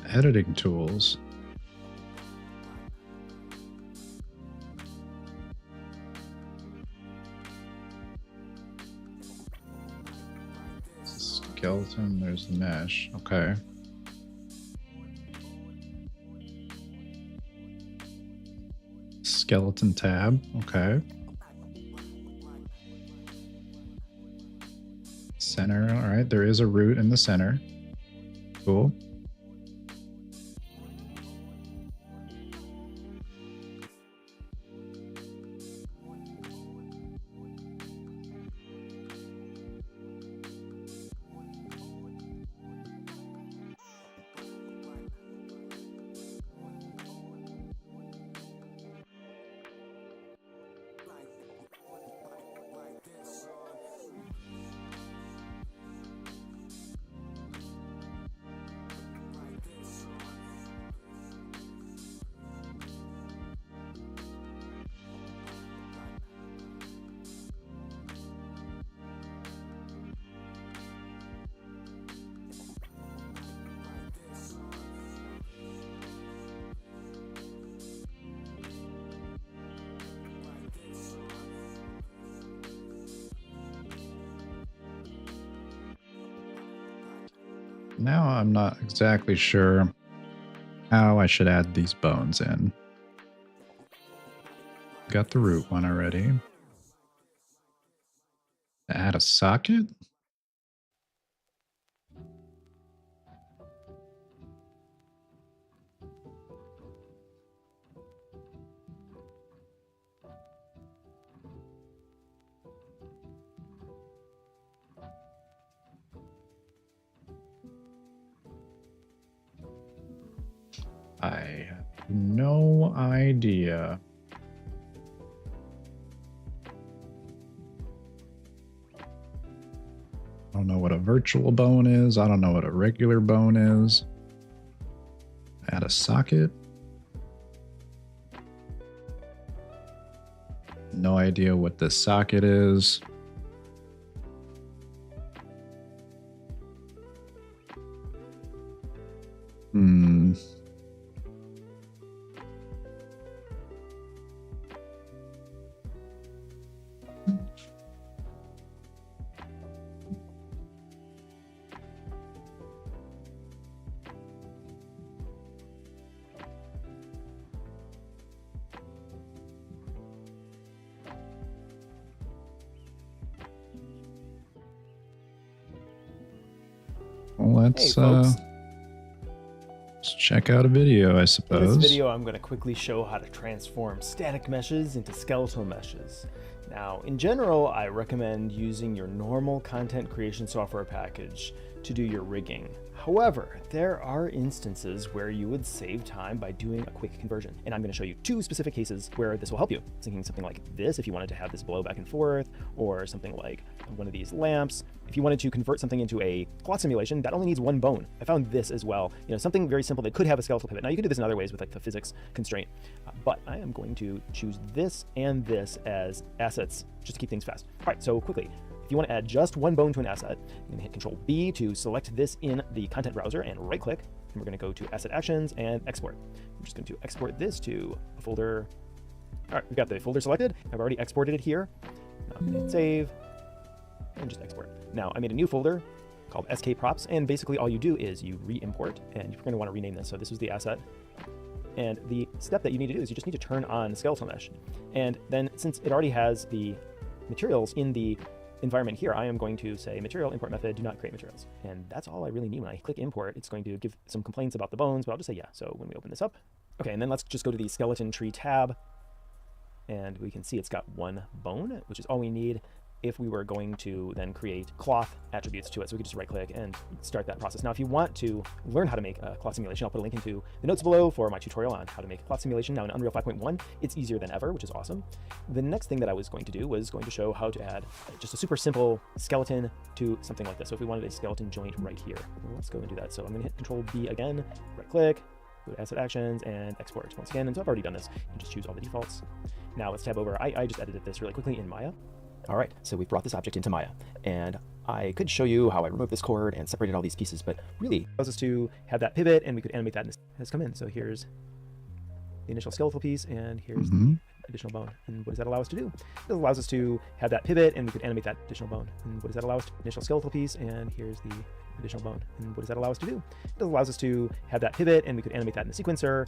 Editing tools. Skeleton, there's the mesh. Okay. Skeleton tab. Okay. Center. All right. There is a root in the center. Cool. Now I'm not exactly sure how I should add these bones in. Got the root one already. Add a socket? I have no idea. I don't know what a virtual bone is. I don't know what a regular bone is. Add a socket. No idea what this socket is. Well, let's let's check out a video, I suppose.
In this video, I'm going to quickly show how to transform static meshes into skeletal meshes. Now, in general, I recommend using your normal content creation software package to do your rigging. However, there are instances where you would save time by doing a quick conversion. And I'm going to show you two specific cases where this will help you. Thinking something like this, if you wanted to have this blow back and forth, or something like one of these lamps. If you wanted to convert something into a cloth simulation, that only needs one bone. I found this as well. You know, something very simple that could have a skeletal pivot. Now you can do this in other ways with like the physics constraint, but I am going to choose this and this as assets just to keep things fast. All right, so quickly. If you want to add just one bone to an asset, you're going to hit Control B to select this in the content browser and right click, and we're going to go to Asset Actions and Export. I'm just going to export this to a folder. All right, we've got the folder selected. I've already exported it here. Now I'm going to hit Save and just export. Now I made a new folder called SK Props, and basically all you do is you re-import, and you're going to want to rename this. So this was the asset. And the step that you need to do is you just need to turn on Skeletal Mesh. And then since it already has the materials in the environment here, I am going to say material import method, do not create materials. And that's all I really need. When I click import, it's going to give some complaints about the bones, but I'll just say yeah. So when we open this up, okay, and then let's just go to the skeleton tree tab, and we can see it's got one bone, which is all we need. if we were going to then create cloth attributes to it. So we could just right click and start that process. Now, if you want to learn how to make a cloth simulation, I'll put a link into the notes below for my tutorial on how to make a cloth simulation. Now in Unreal 5.1, it's easier than ever, which is awesome. The next thing that I was going to do was going to show how to add just a super simple skeleton to something like this. So if we wanted a skeleton joint right here, well, let's go and do that. So I'm gonna hit Control B again, right click, go to Asset Actions and Export once again. And so I've already done this. You just choose all the defaults. Now let's tab over. I just edited this really quickly in Maya. All right, so we've brought this object into Maya, and I could show you how I removed this chord and separated all these pieces, but really it allows us to have that pivot, and we could animate that has come in. So here's the initial skeletal piece, and here's the additional bone. And what does that allow us to do? It allows us to have that pivot, and we could animate that additional bone. And what does that allow us to? Initial skeletal piece, and here's the additional bone. And what does that allow us to do? It allows us to have that pivot, and we could animate that in the sequencer.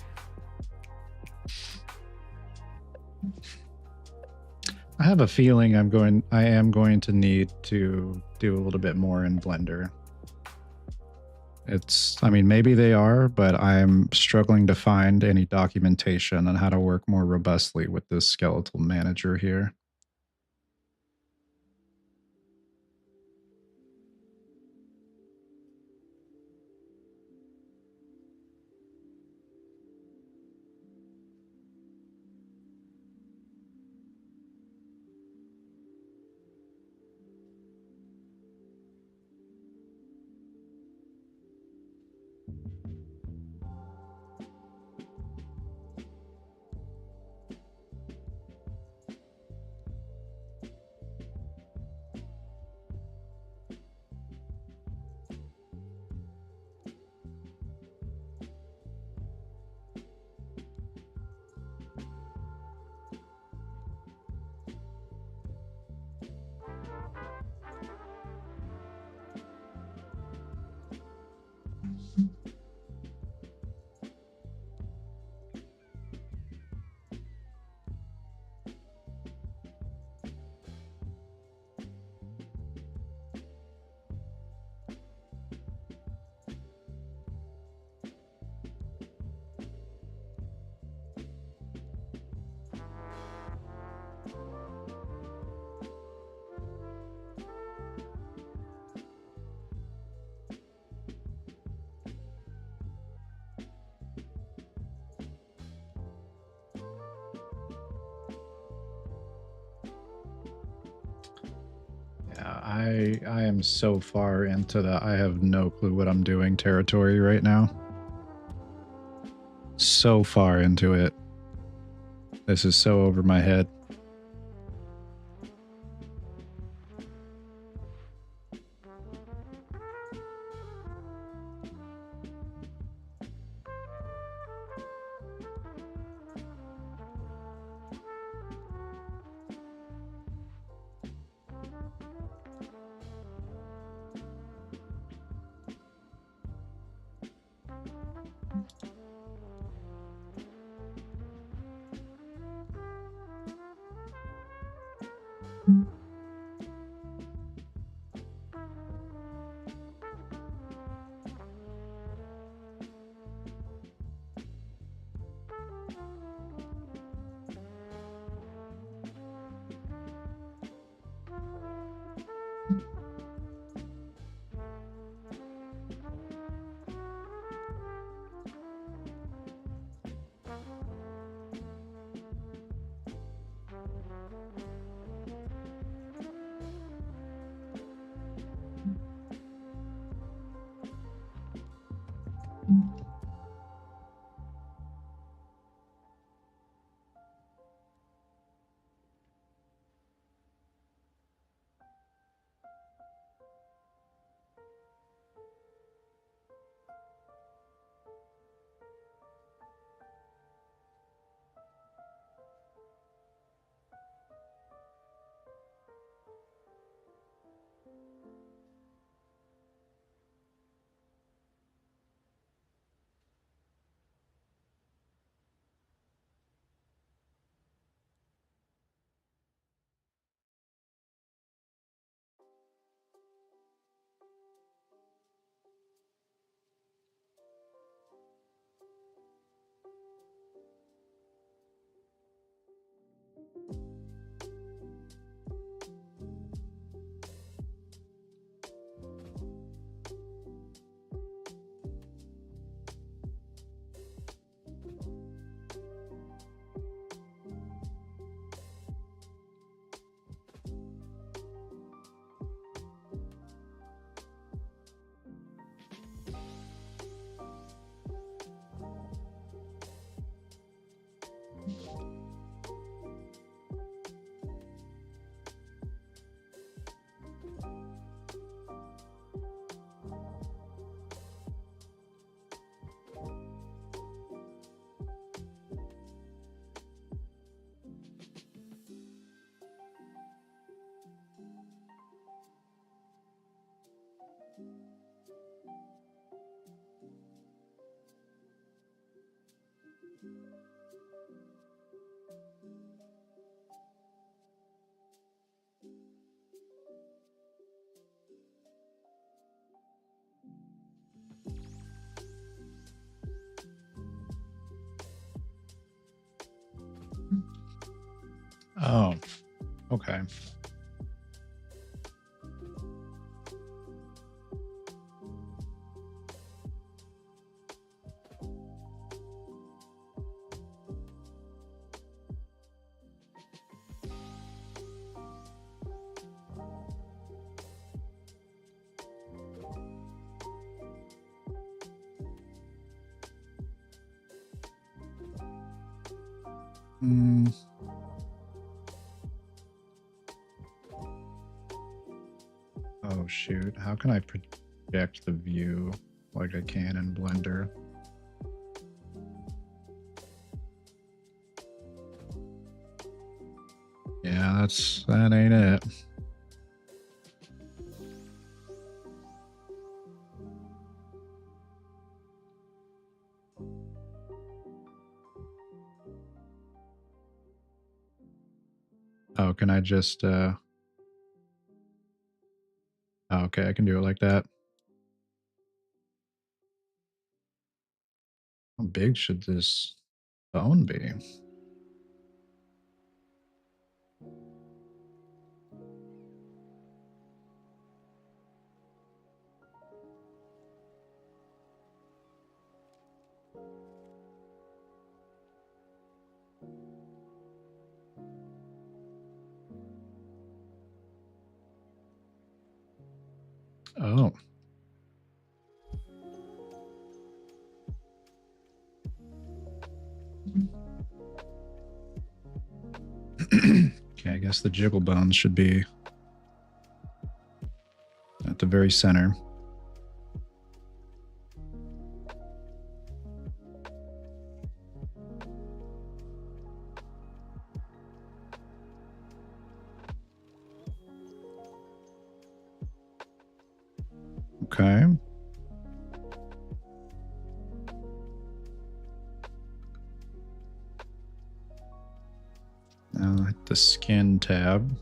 I have a feeling I am going to need to do a little bit more in Blender. I mean, maybe they are, but I'm struggling to find any documentation on how to work more robustly with this skeletal manager here. I am so far into the I have no clue what I'm doing territory right now. So far into it. This is so over my head. Oh, okay. Hmm. Oh shoot, how can I project the view like I can in Blender? Yeah, that ain't it. Oh, can I just oh, okay, I can do it like that. How big should this phone be? Oh. Okay, I guess the jiggle bones should be at the very center. Okay. Now hit the skin tab.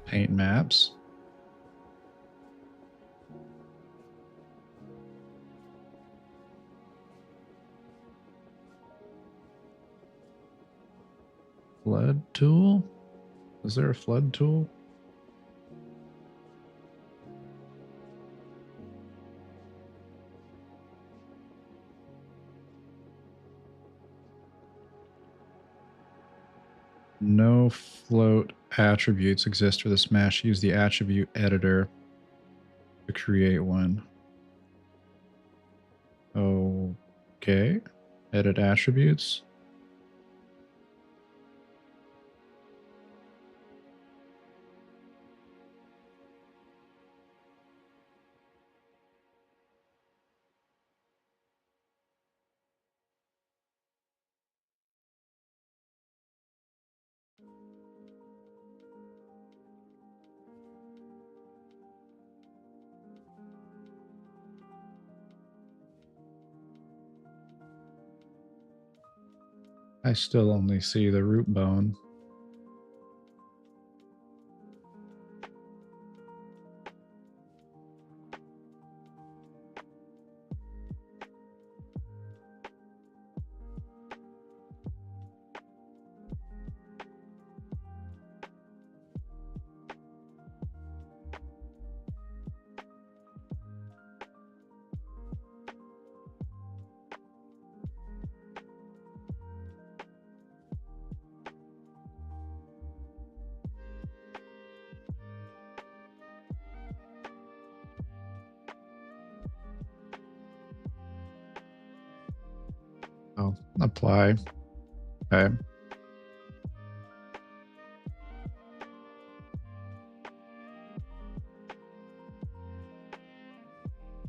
Paint maps. Flood tool? Is there a flood tool? No float attributes exist for this mesh. Use the attribute editor to create one. Okay. Edit attributes. I still only see the root bone. Oh, apply. Okay.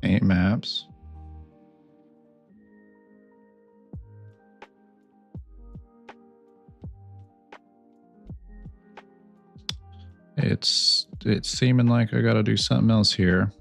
Paint maps. It's seeming like I gotta do something else here.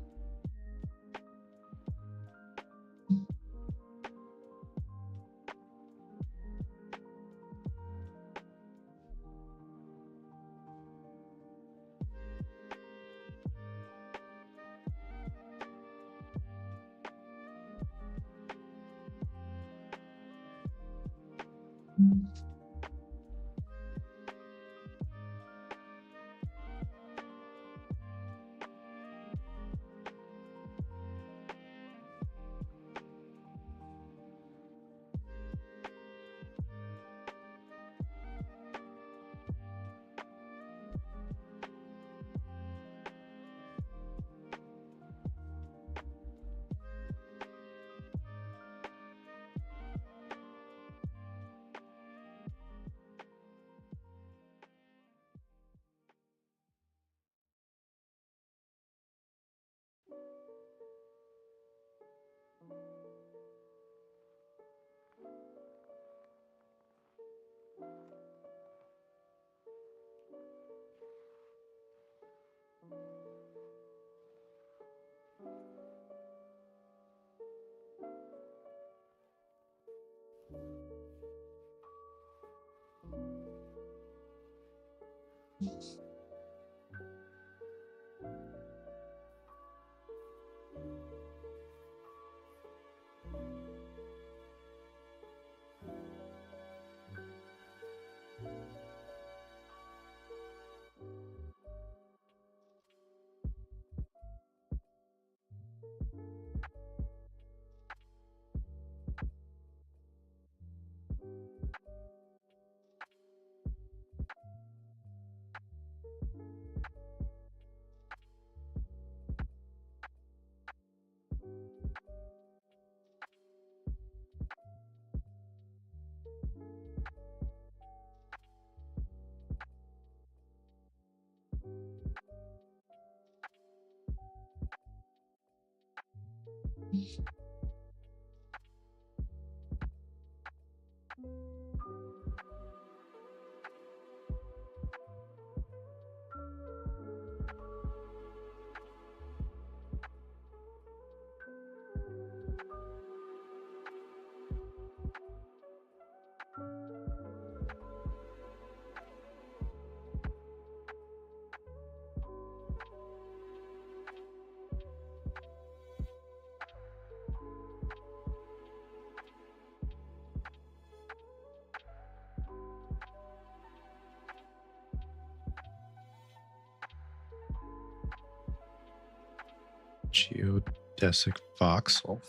Geodesic voxel.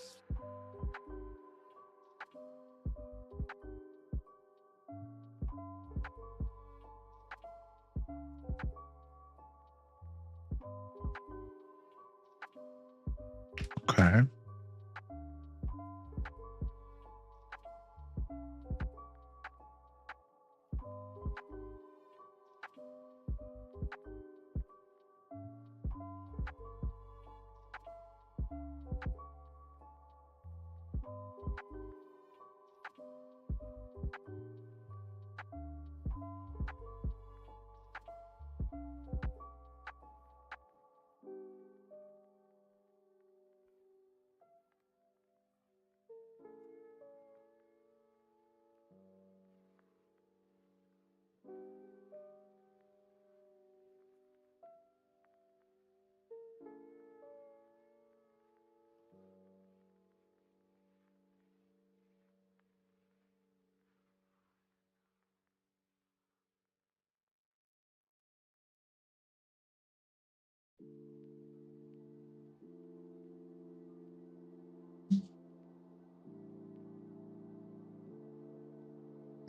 Okay.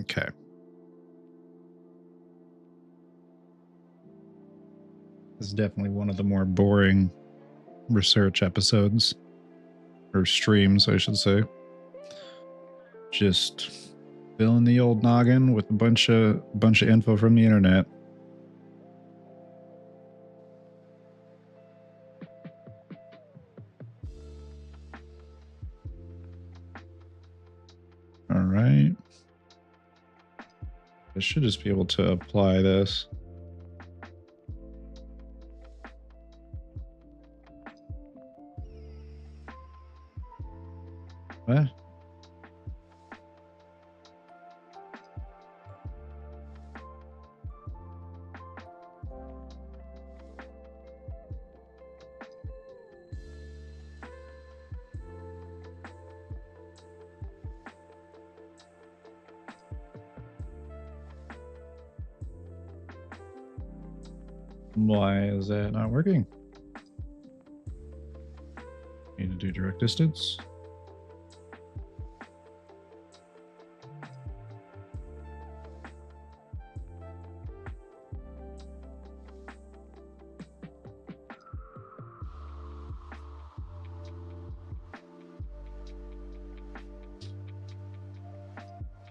Okay. This is definitely one of the more boring research episodes, or streams, I should say. Just filling the old noggin with a bunch of info from the internet. All right. I should just be able to apply this. What? Why is that not working? Need to do direct distance.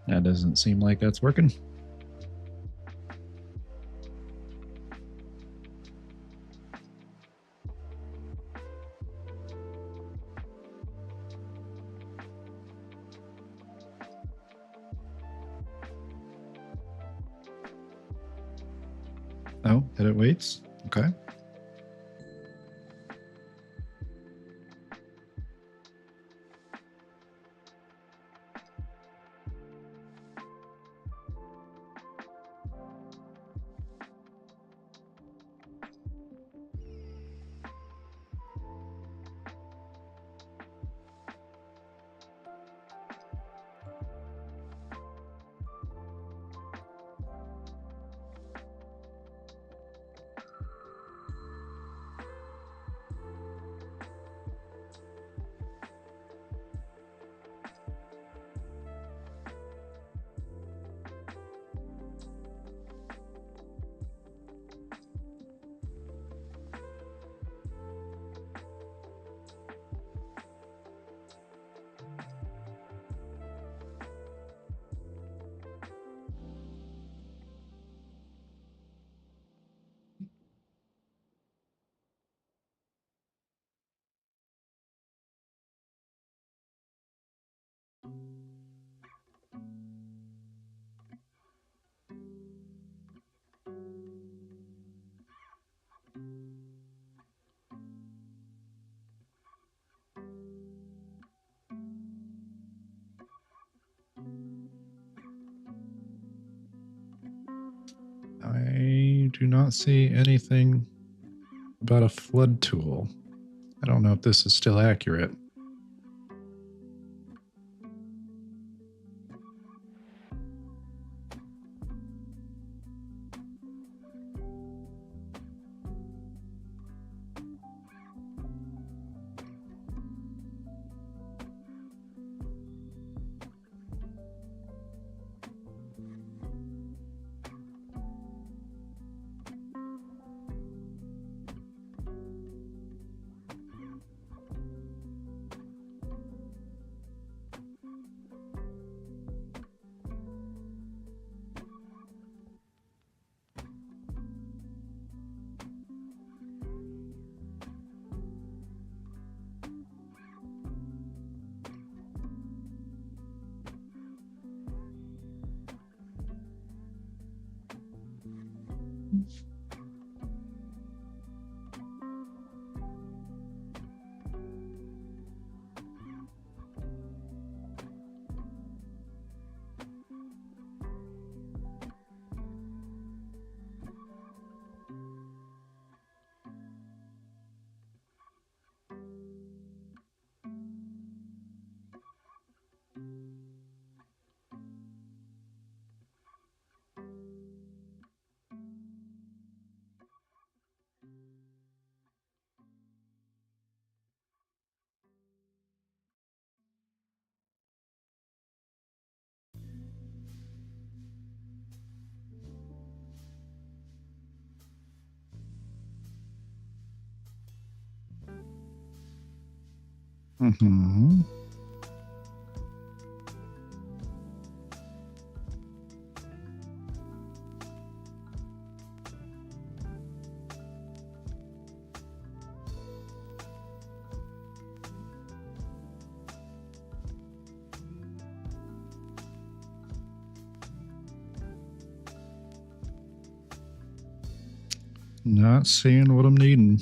That doesn't seem like that's working. Oh, edit weights. Okay. I do not see anything about a flood tool. I don't know if this is still accurate. Mm-hmm. Not seeing what I'm needing.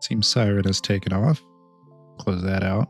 Seems Siren has taken off. Close that out.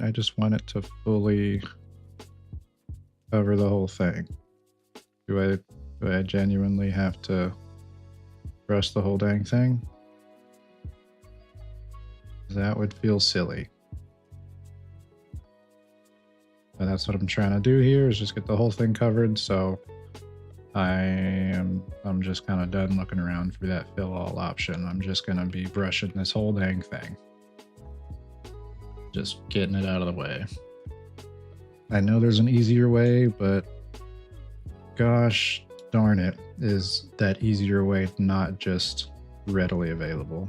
I just want it to fully cover the whole thing. Do I genuinely have to brush the whole dang thing? That would feel silly. But that's what I'm trying to do here, is just get the whole thing covered. So I'm just kind of done looking around for that fill all option. I'm just gonna be brushing this whole dang thing. Just getting it out of the way. I know there's an easier way, but gosh darn it, is that easier way not just readily available?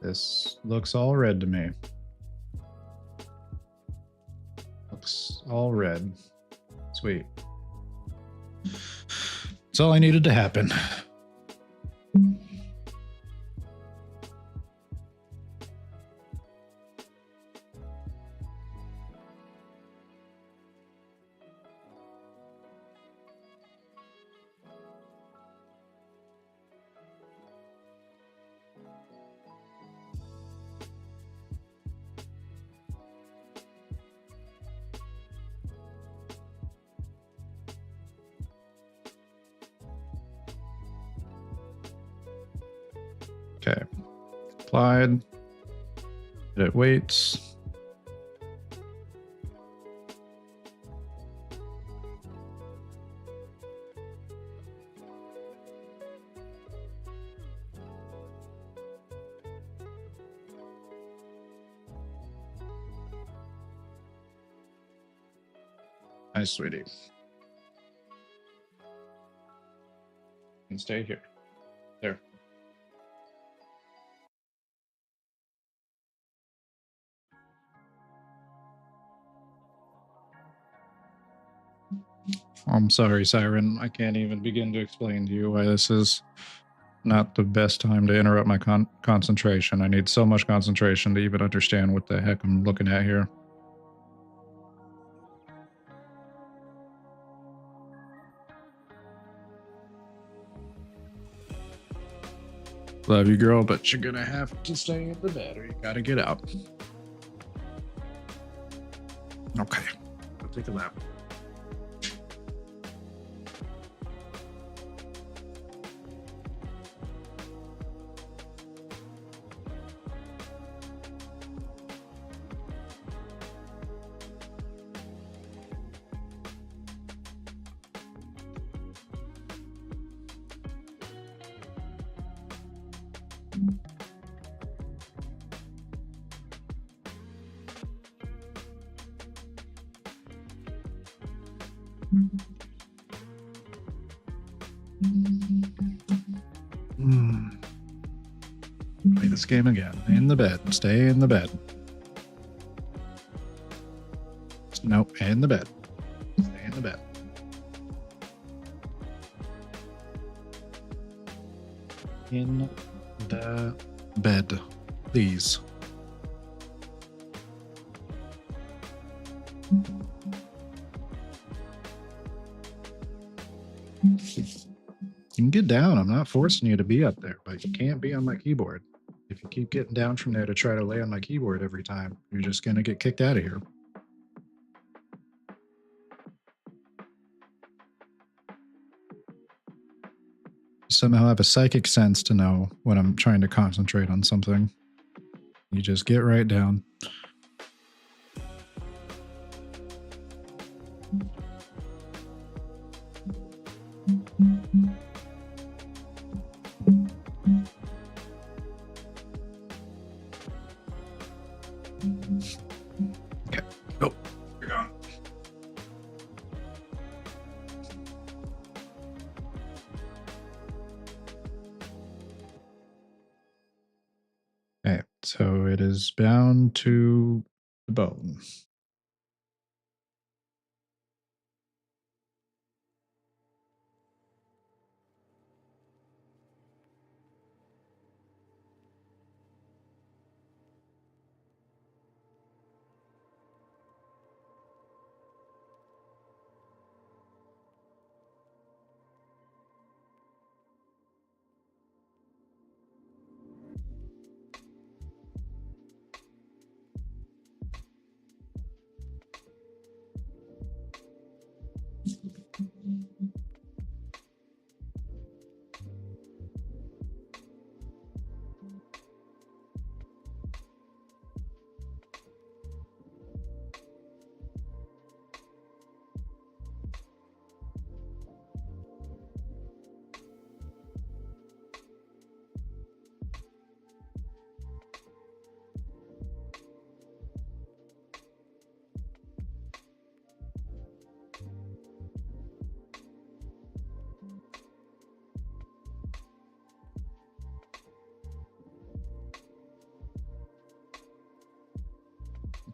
This looks all red to me. Looks all red. Sweet. That's all I needed to happen. Okay, applied. It waits. Nice, sweetie. And stay here. There. I'm sorry, Siren. I can't even begin to explain to you why this is not the best time to interrupt my concentration. I need so much concentration to even understand what the heck I'm looking at here. Love you, girl, but you're gonna have to stay in the bed or you gotta get out. Okay, I'll take a lap. Mm. Play this game again. In the bed. Stay in the bed. Nope. In the bed. Stay in the bed. In the bed, please. You can get down. I'm not forcing you to be up there, but you can't be on my keyboard. If you keep getting down from there to try to lay on my keyboard every time, you're just going to get kicked out of here. You somehow have a psychic sense to know when I'm trying to concentrate on something. You just get right down. Okay. Oh, you're gone. Okay, so it is bound to the bone.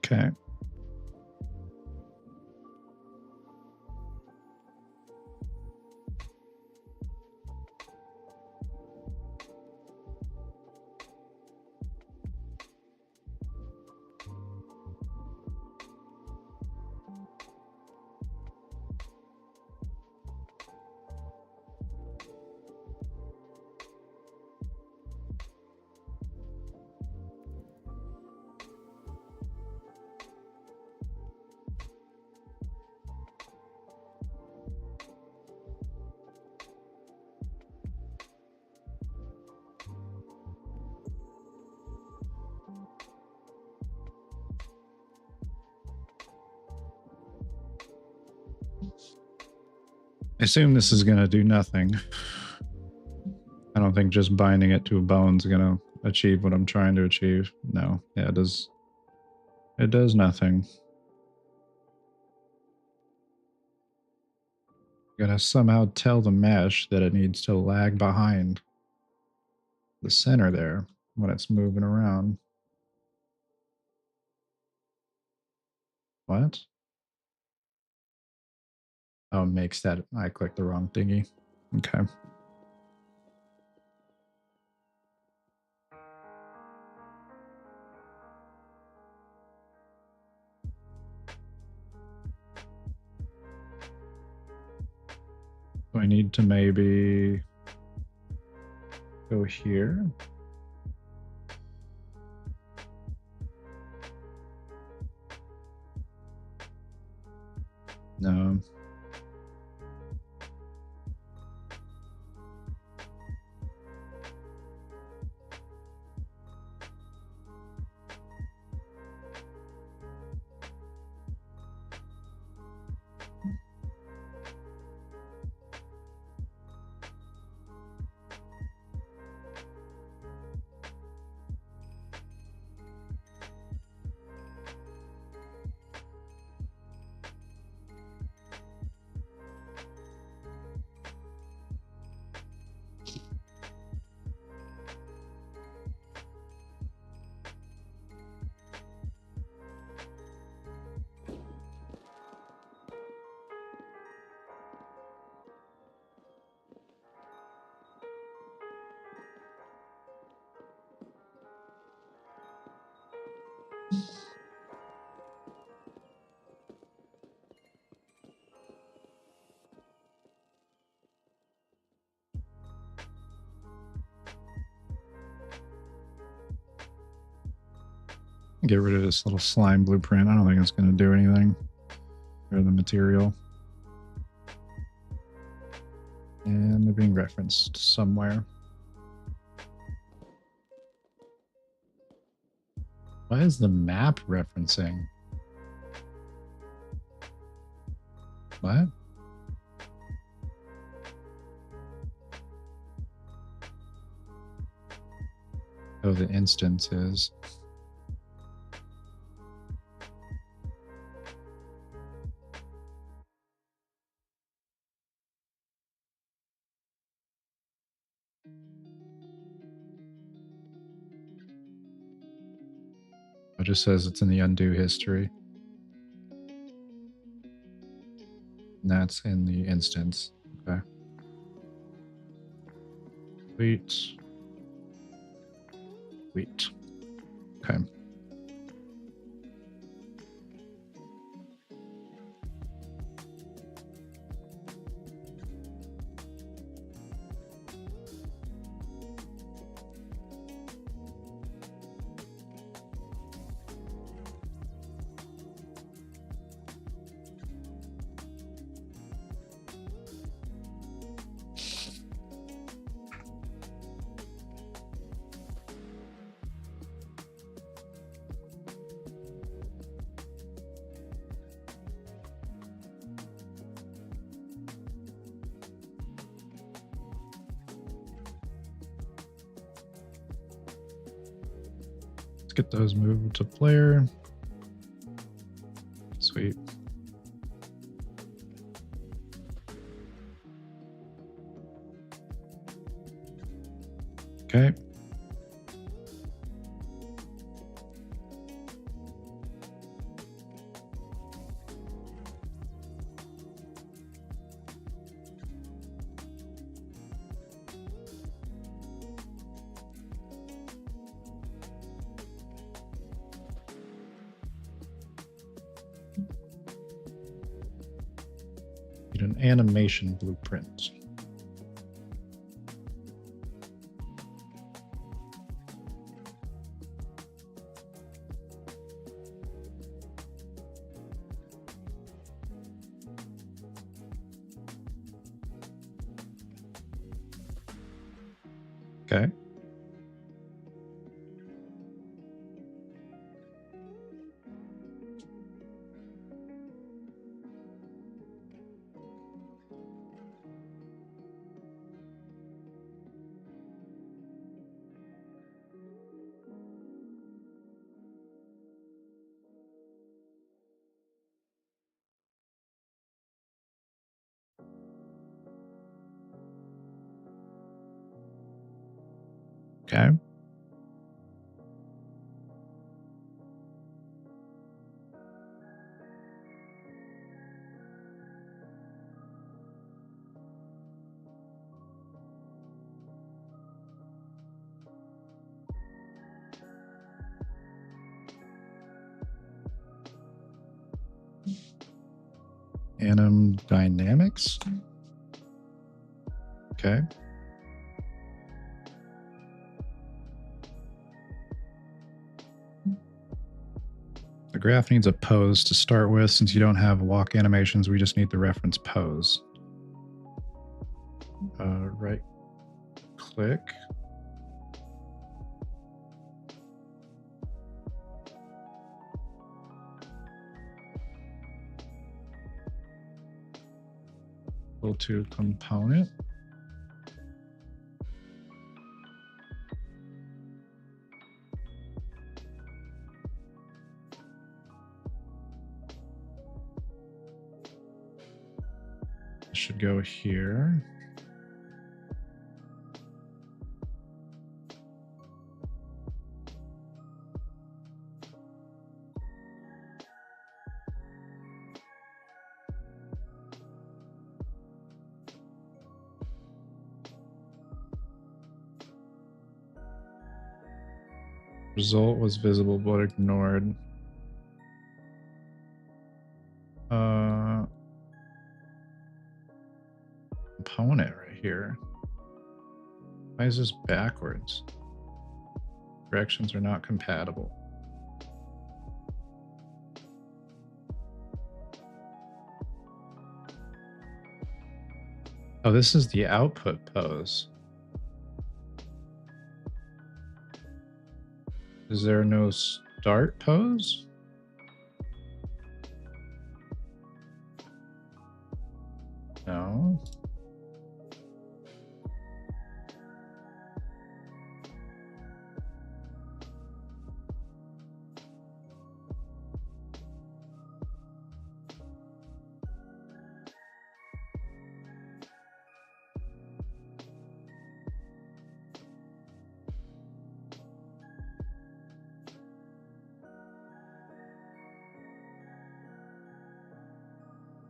Okay. I assume this is going to do nothing. I don't think just binding it to a bone is going to achieve what I'm trying to achieve. No. Yeah, it does. It does nothing. Gotta somehow tell the mesh that it needs to lag behind the center there when it's moving around. What? Oh, it makes that. I clicked the wrong thingy. Okay. So I need to maybe go here. No. Get rid of this little slime blueprint. I don't think it's going to do anything. Or the material. And they're being referenced somewhere. Why is the map referencing? What? Oh, the instance is. It just says it's in the undo history. And that's in the instance. Okay. Sweet. Sweet. Okay. Get those moved to player. Sweet. Okay. Need an animation blueprint. Okay. Okay. Anim dynamics. Okay. The graph needs a pose to start with. Since you don't have walk animations, we just need the reference pose. Right click. Go to component. Should go here. Result was visible but ignored. Component right here. Why is this backwards? Directions are not compatible. Oh, this is the output pose. Is there no start pose? No.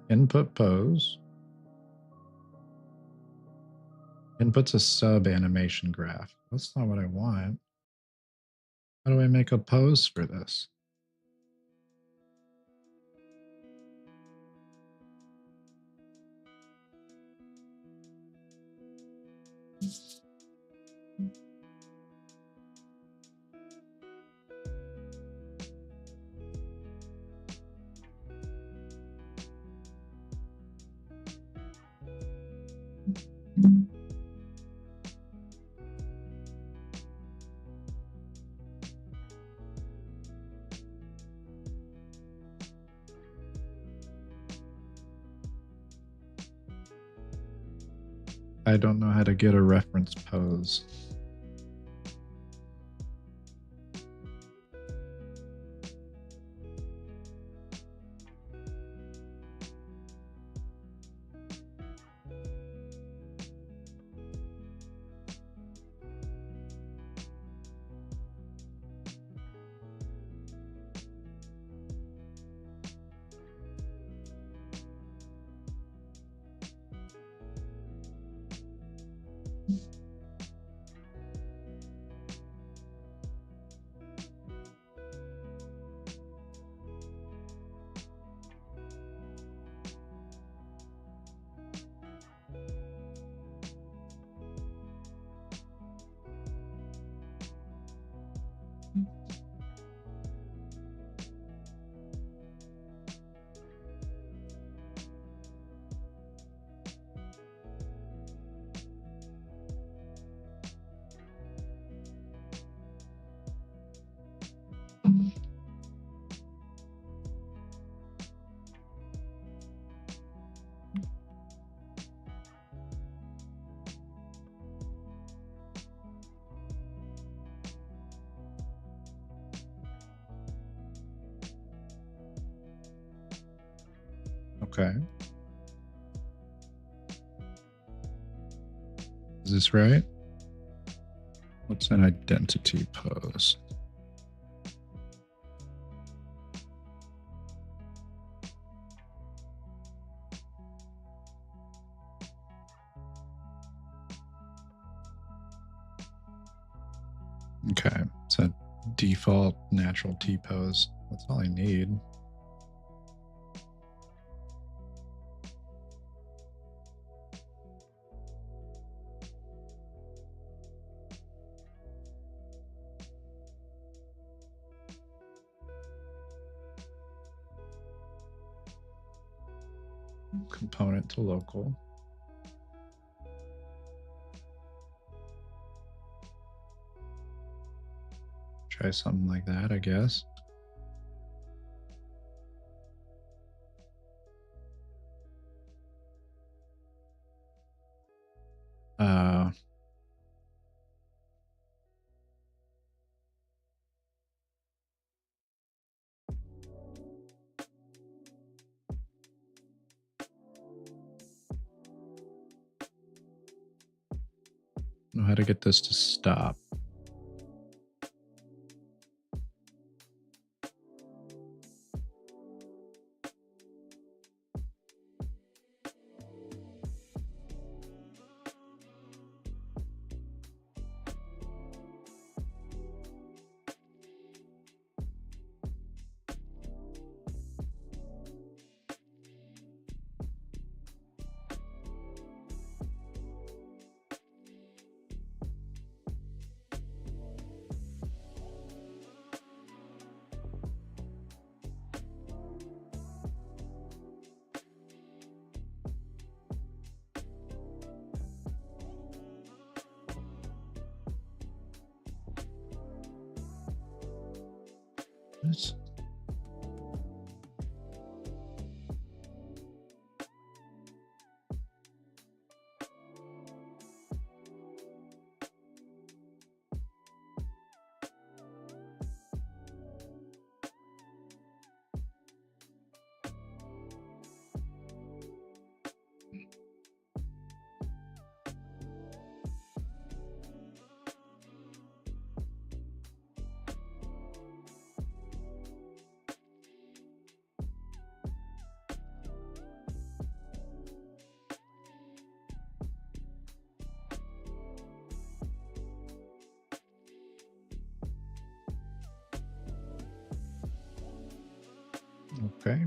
Input pose. Input's a sub animation graph. That's not what I want. How do I make a pose for this? I don't know how to get a reference pose. Okay. Is this right? What's an identity pose? Okay, it's a default natural T pose. That's all I need. Component to local. Try something like that, I guess. Know how to get this to stop. What? Okay.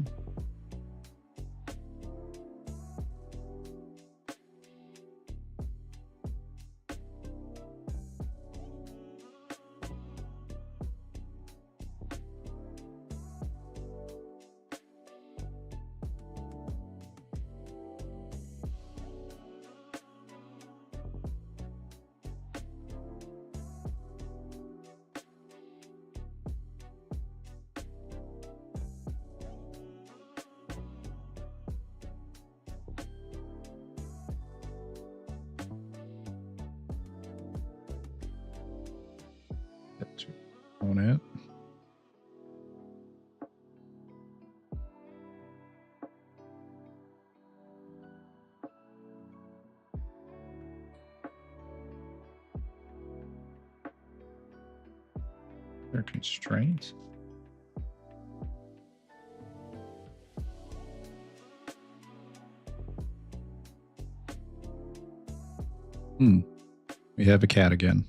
That's on it. Their constraints. We have a cat again.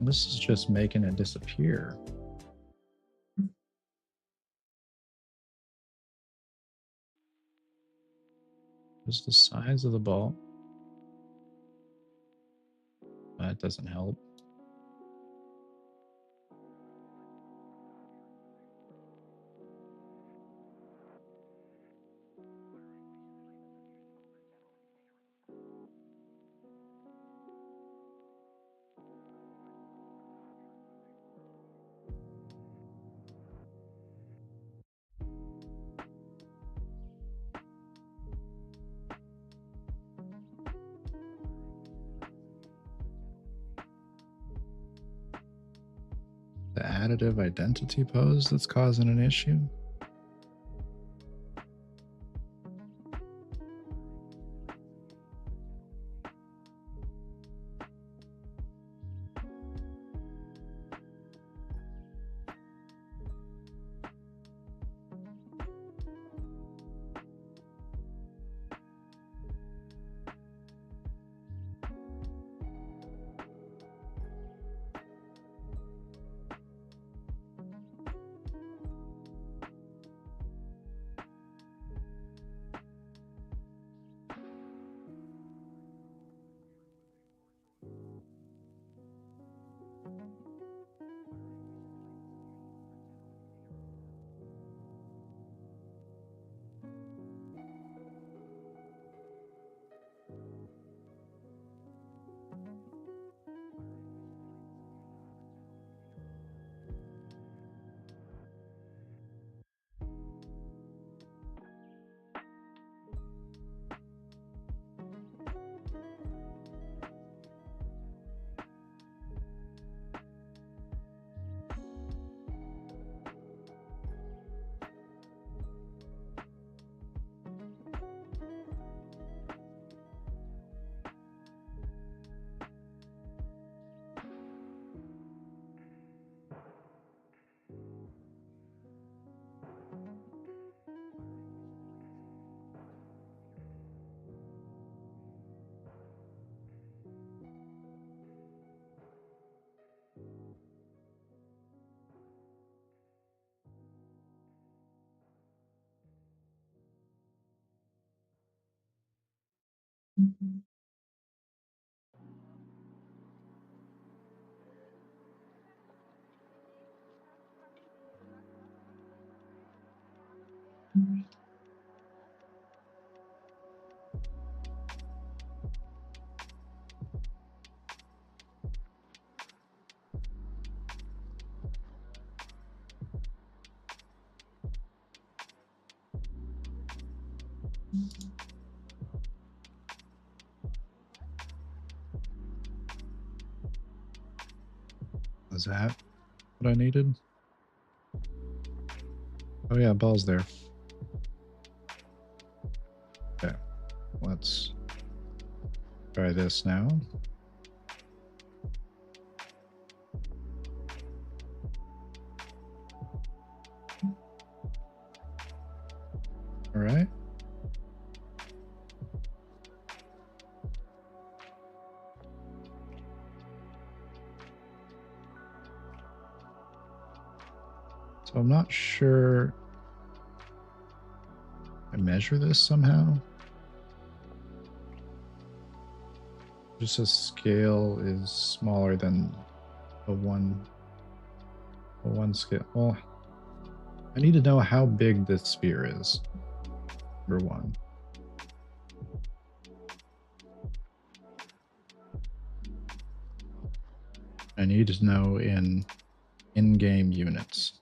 This is just making it disappear. What's the size of the ball? That doesn't help. The additive identity pose that's causing an issue. Was that what I needed? Oh yeah, ball's there. Okay, let's try this now. All right. So I'm not sure. I measure this somehow. Just a scale is smaller than a one scale. Well, I need to know how big this sphere is. Number one. I need to know in-game units.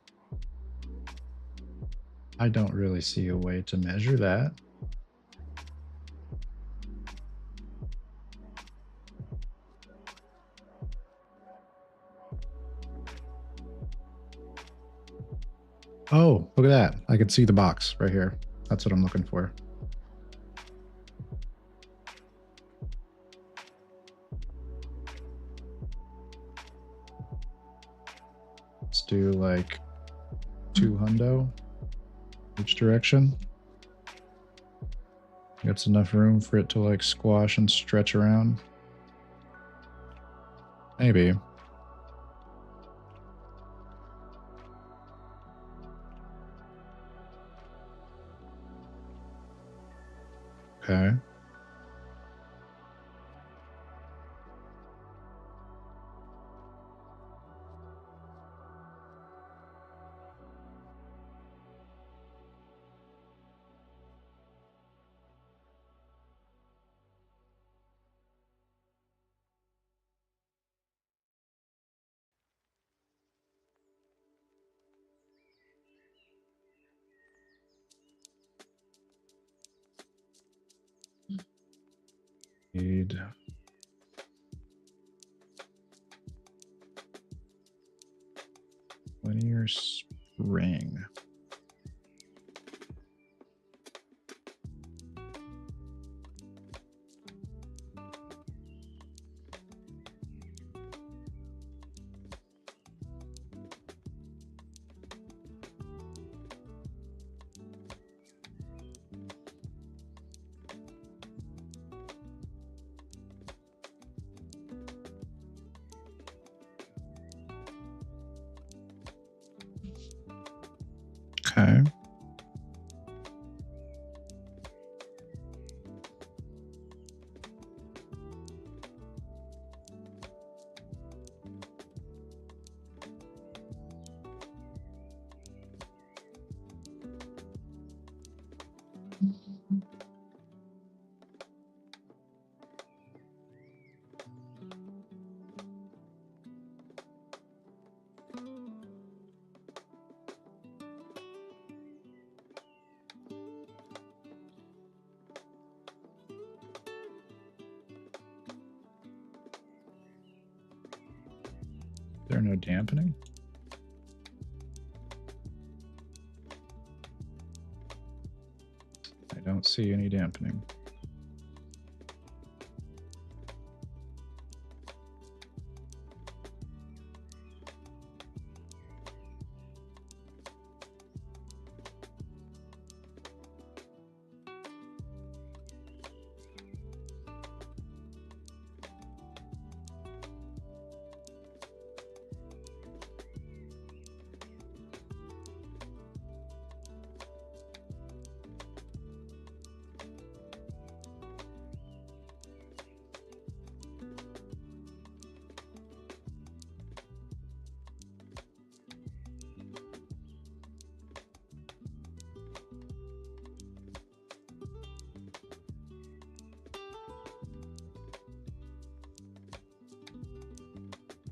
I don't really see a way to measure that. Oh, look at that. I can see the box right here. That's what I'm looking for. Let's do like 200 each direction. That's enough room for it to like squash and stretch around. Maybe. Okay. Need linear spring. Okay. There no dampening? I don't see any dampening.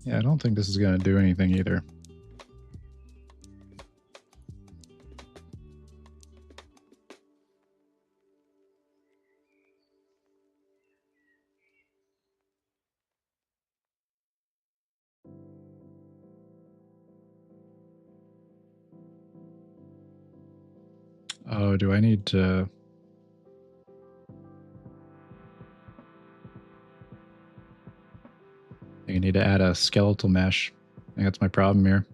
Yeah, I don't think this is going to do anything either. Oh, do I need to... You need to add a skeletal mesh. I think that's my problem here.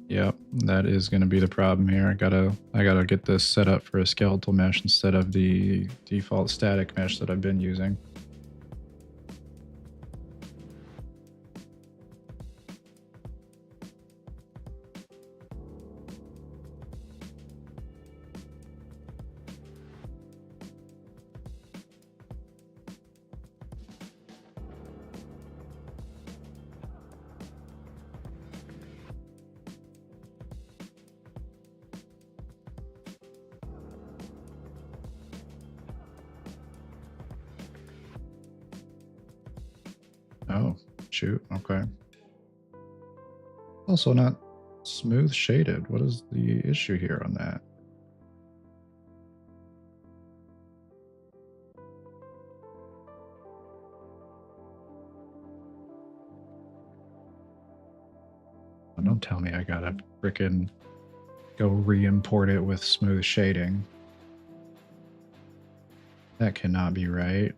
Yep, that is going to be the problem here. I gotta get this set up for a skeletal mesh instead of the default static mesh that I've been using. Oh, shoot. Okay. Also not smooth shaded. What is the issue here on that? Oh, don't tell me I gotta frickin' go re-import it with smooth shading. That cannot be right.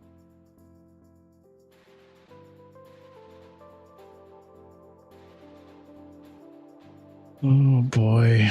Oh boy.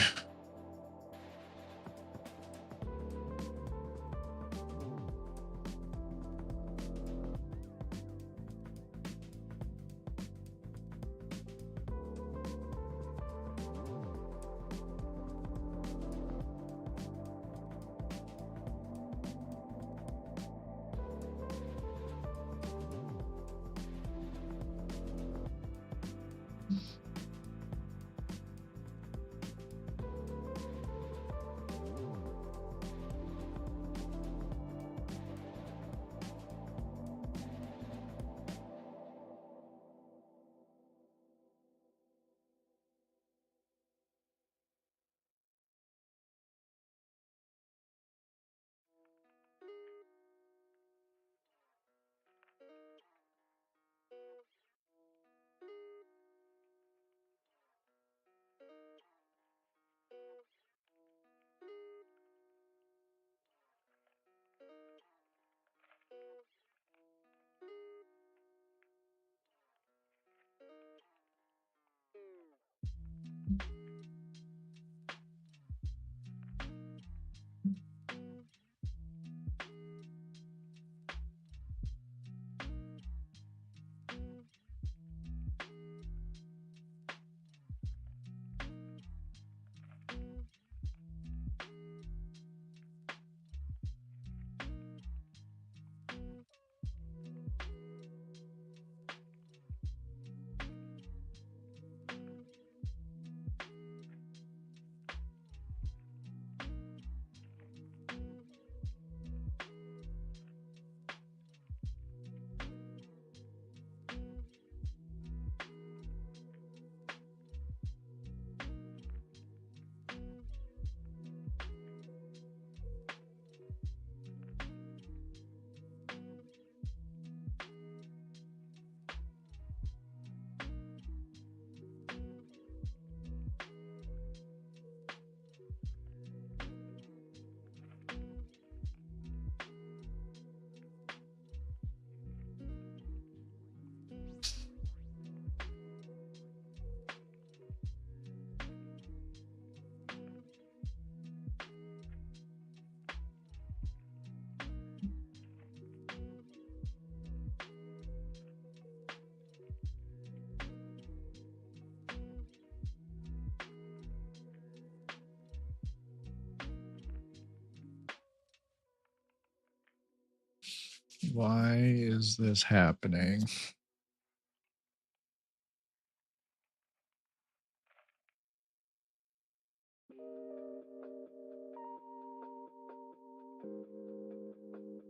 Why is this happening?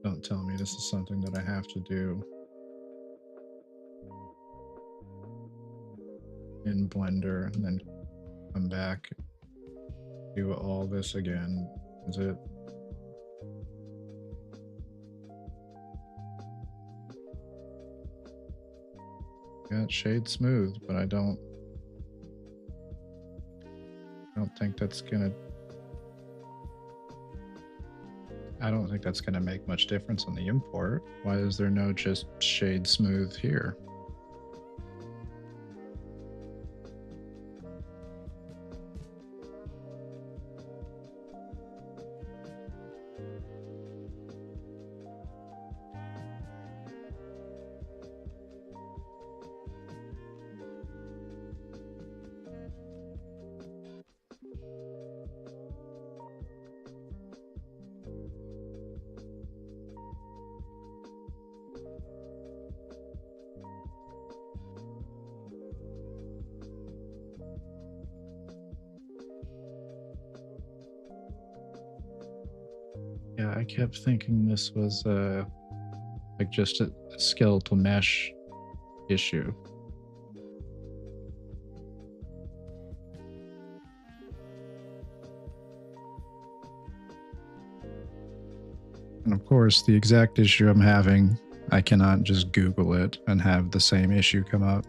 Don't tell me this is something that I have to do in Blender and then come back, do all this again. Is it? Got shade smooth, but I don't think that's gonna. I don't think that's gonna make much difference on the import. Why is there no just shade smooth here? Yeah, I kept thinking this was like just a skeletal mesh issue. And of course, the exact issue I'm having, I cannot just Google it and have the same issue come up.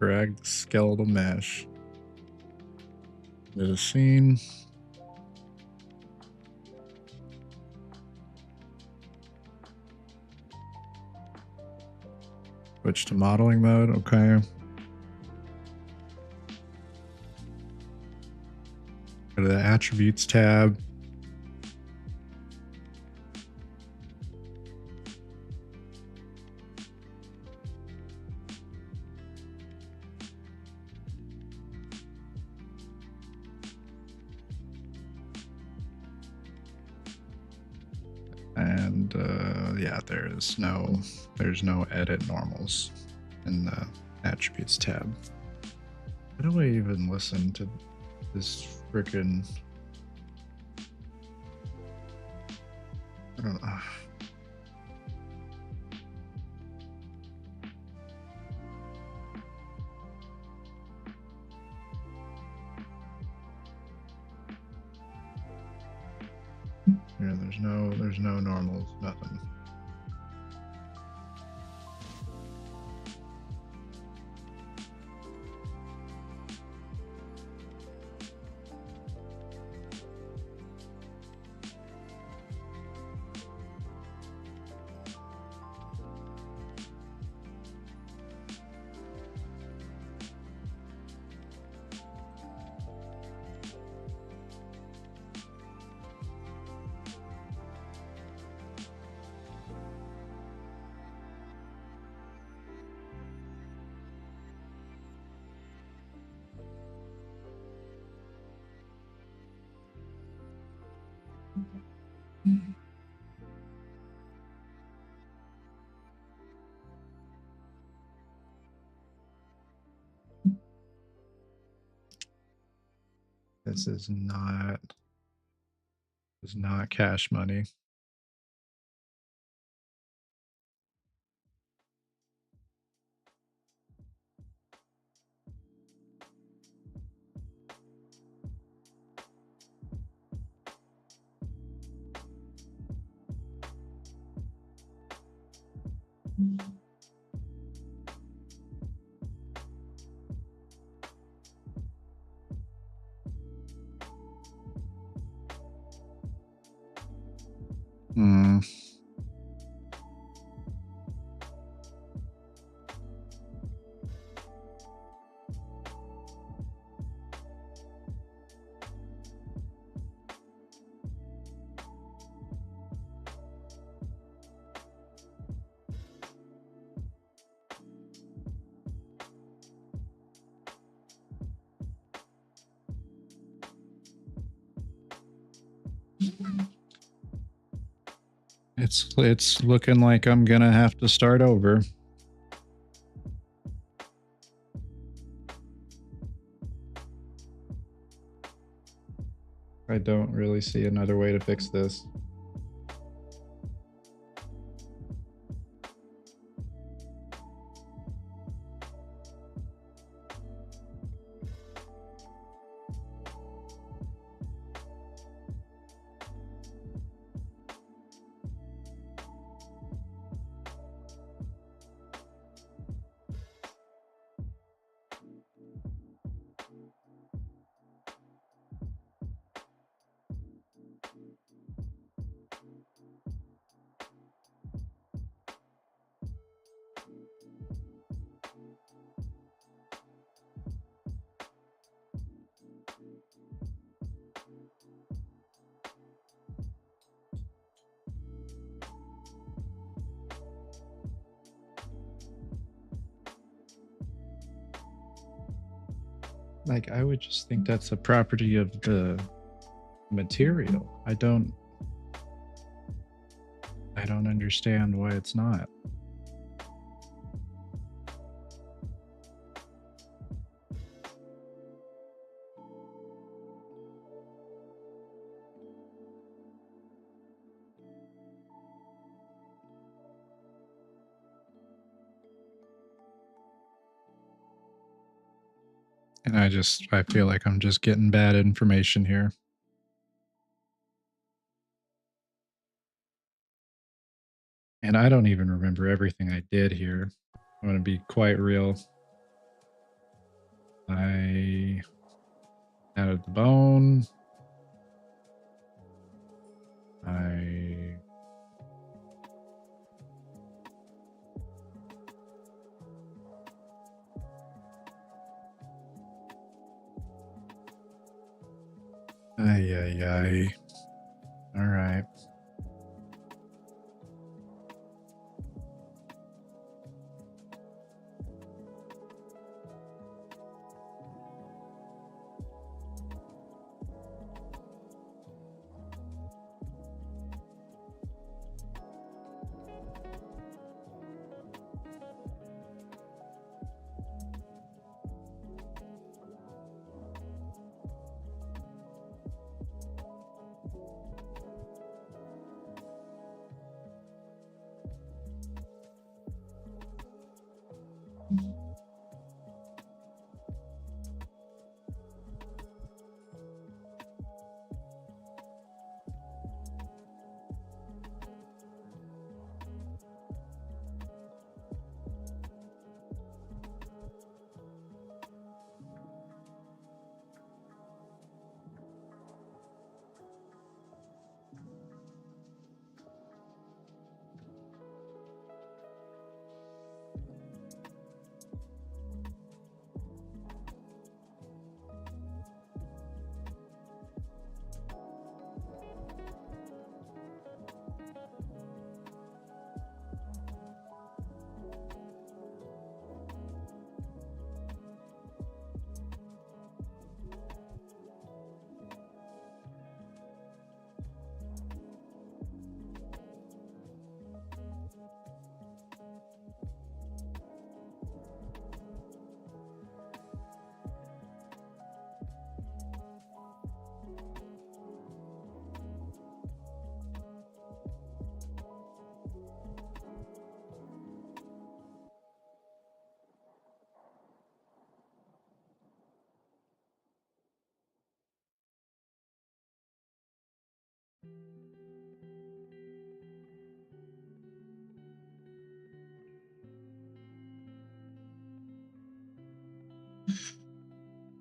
Drag the skeletal mesh. Did a scene. Switch to modeling mode. Okay. Go to the attributes tab. And yeah, there's no edit normals in the attributes tab. How do I even listen to this freaking? I don't know. Yeah, there's no normals, nothing. This is not cash money. Hmm. It's looking like I'm gonna have to start over. I don't really see another way to fix this. Like, I would just think that's a property of the material. I don't understand why it's not. And I feel like I'm just getting bad information here. And I don't even remember everything I did here. I'm going to be quite real. I added the bone. I Ay, ay, ay. All right.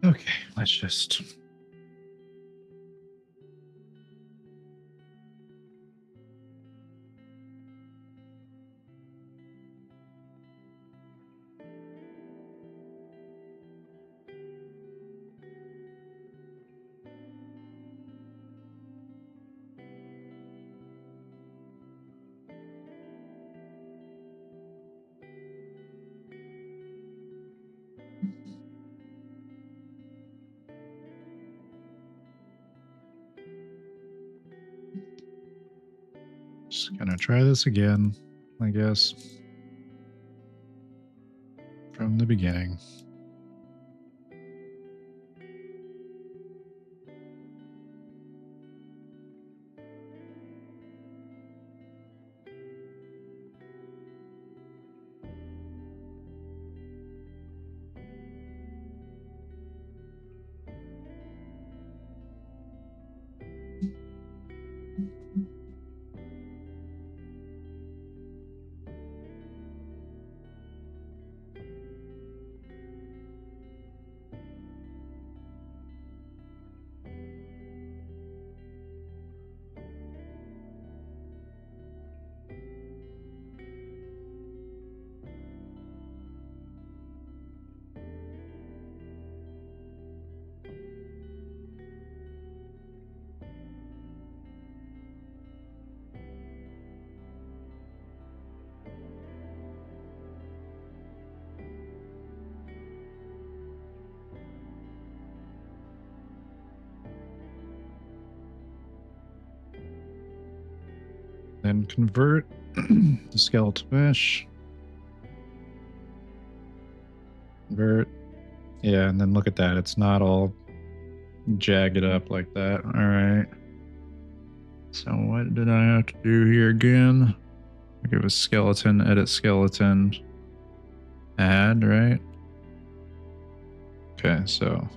Okay, let's just. Just gonna try this again, I guess. From the beginning. Then convert the skeletal mesh. Convert. Yeah, and then look at that. It's not all jagged up like that. All right. So what did I have to do here again? Give a skeleton, edit skeleton, add, right? Okay, so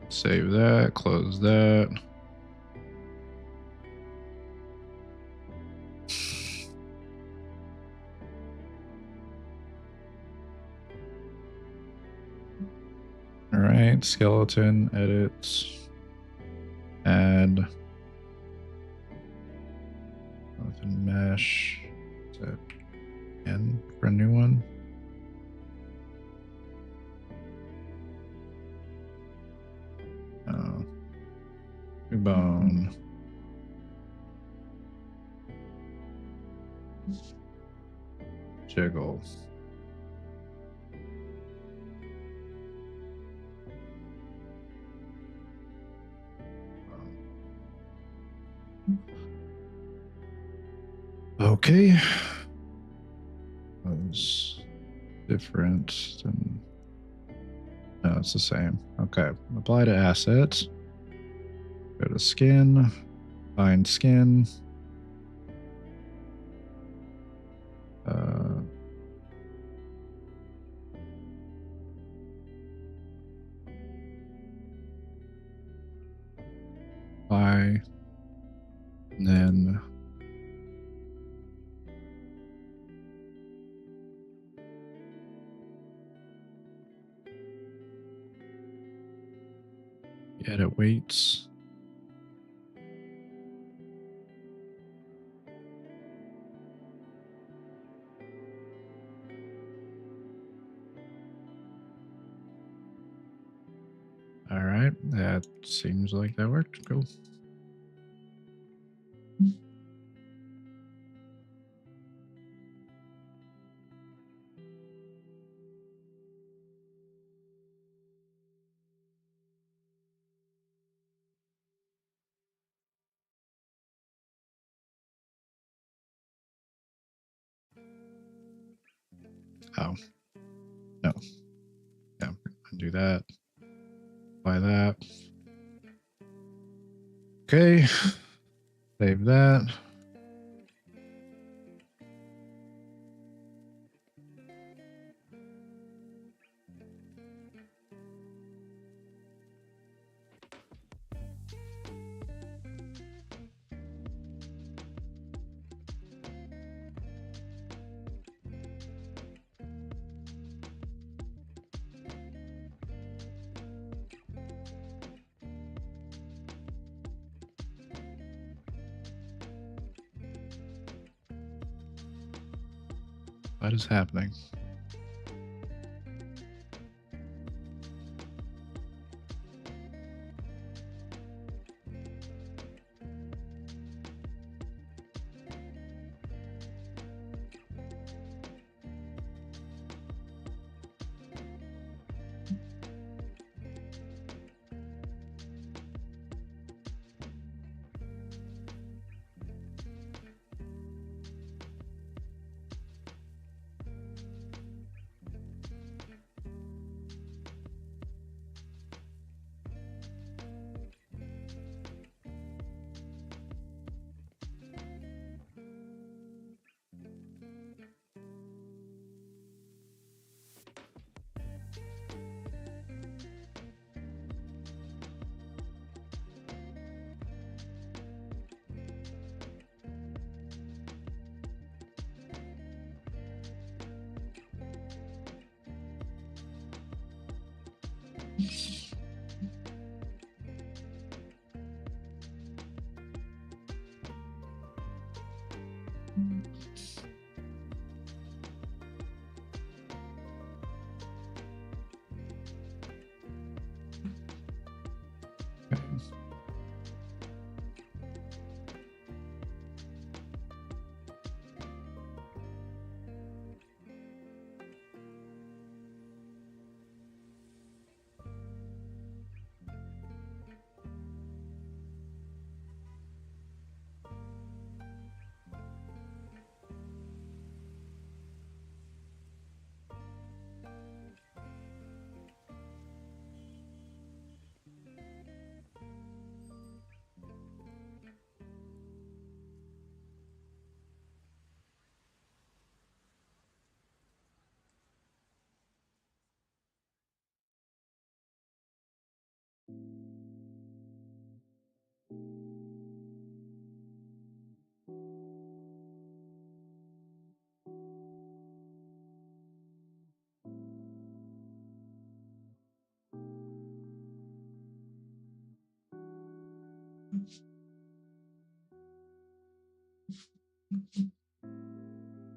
save that, close that. right, skeleton, edit, add, skeleton mesh, set N for a new one. New bone. Jiggle. Okay. Was different than. No, it's the same. Okay. Apply to assets. Go to skin. Find skin. Apply. And then edit weights. All right, that seems like that worked. Cool. Oh, no. Yeah, undo that. Apply that. Okay. Save that. What is happening?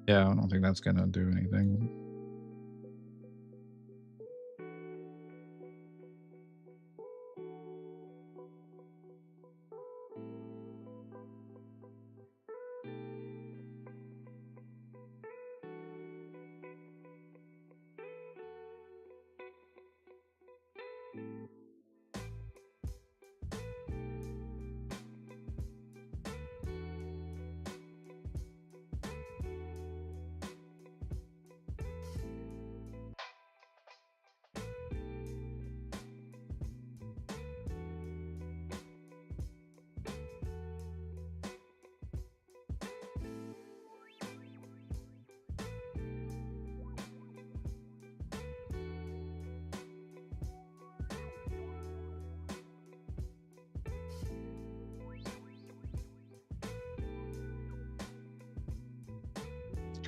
Yeah, I don't think that's gonna do anything.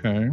Okay.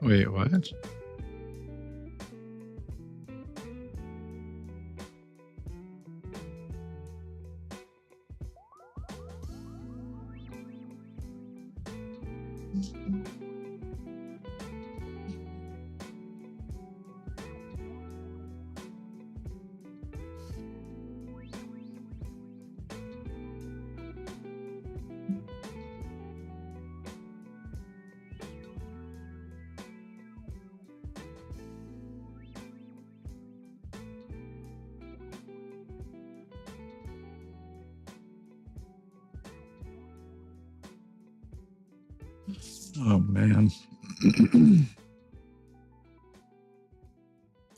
Wait, what? Oh man.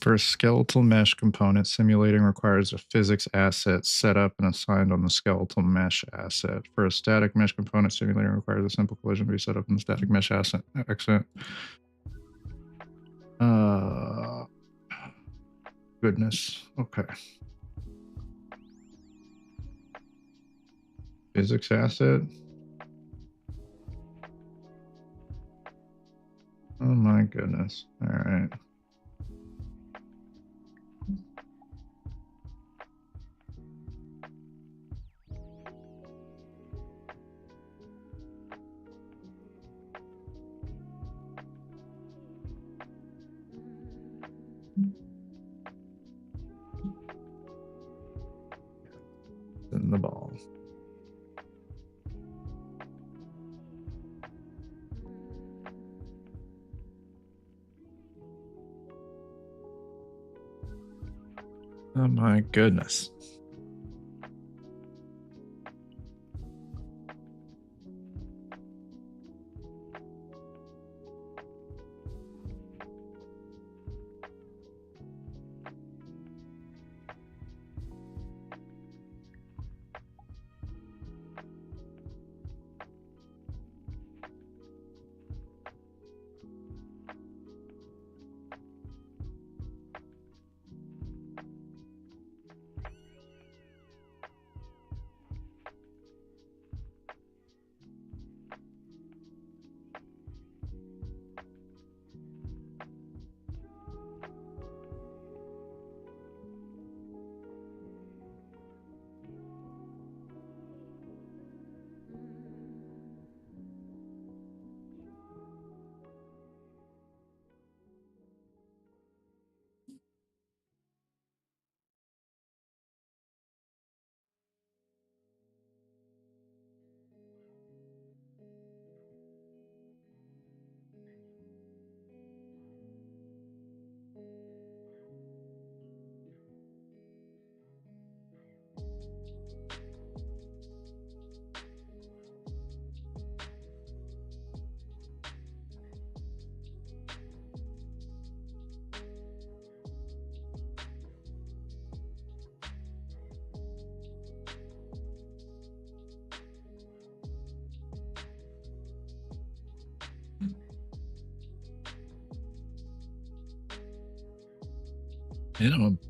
For a skeletal mesh component, simulating requires a physics asset set up and assigned on the skeletal mesh asset. For a static mesh component, simulating requires a simple collision to be set up in the static mesh asset. Excellent. Goodness. Okay. Physics asset. Oh my goodness. All right. In the ball. Oh my goodness.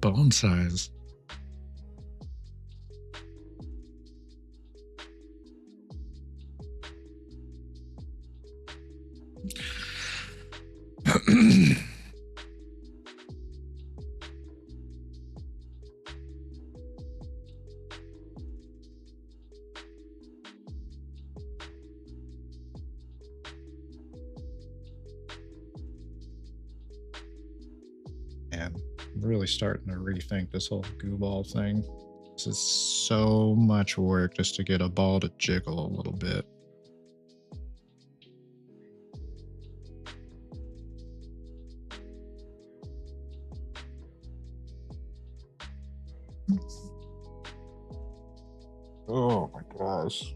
Bone size.
And I'm really starting to rethink this whole goo ball thing. This is so much work just to get a ball to jiggle a little bit. Oh my gosh.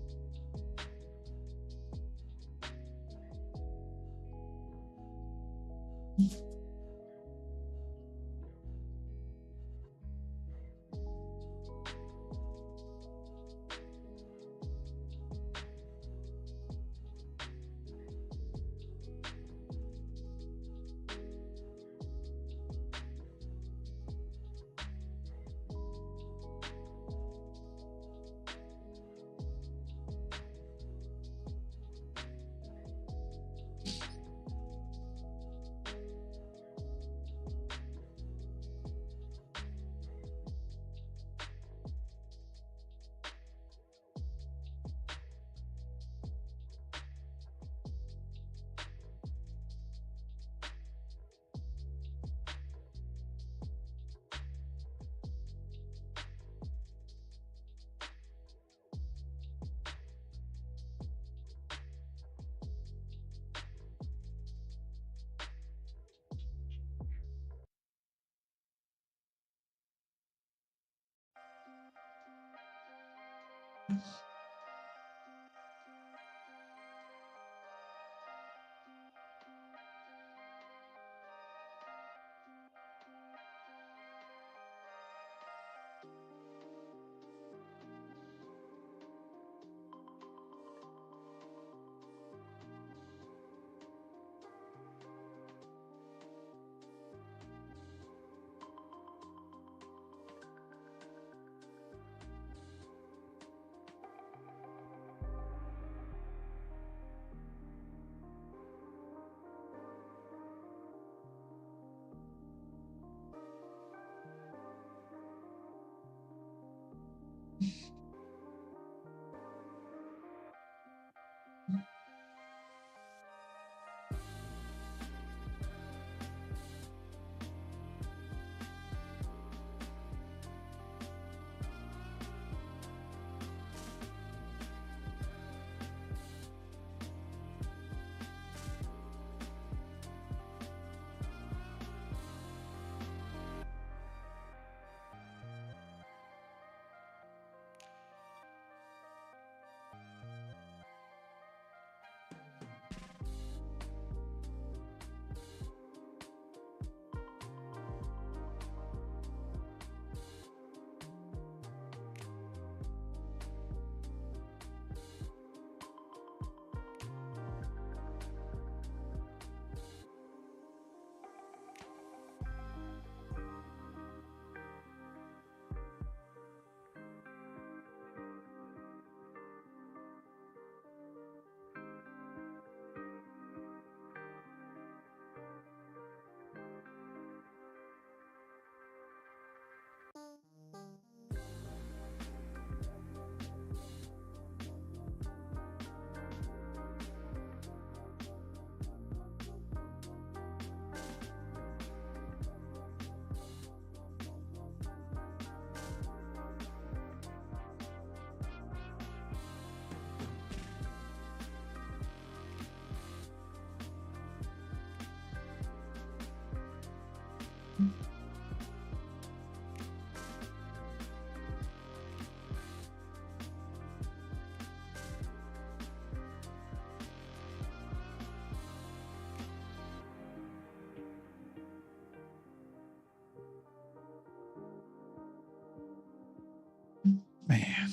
Man.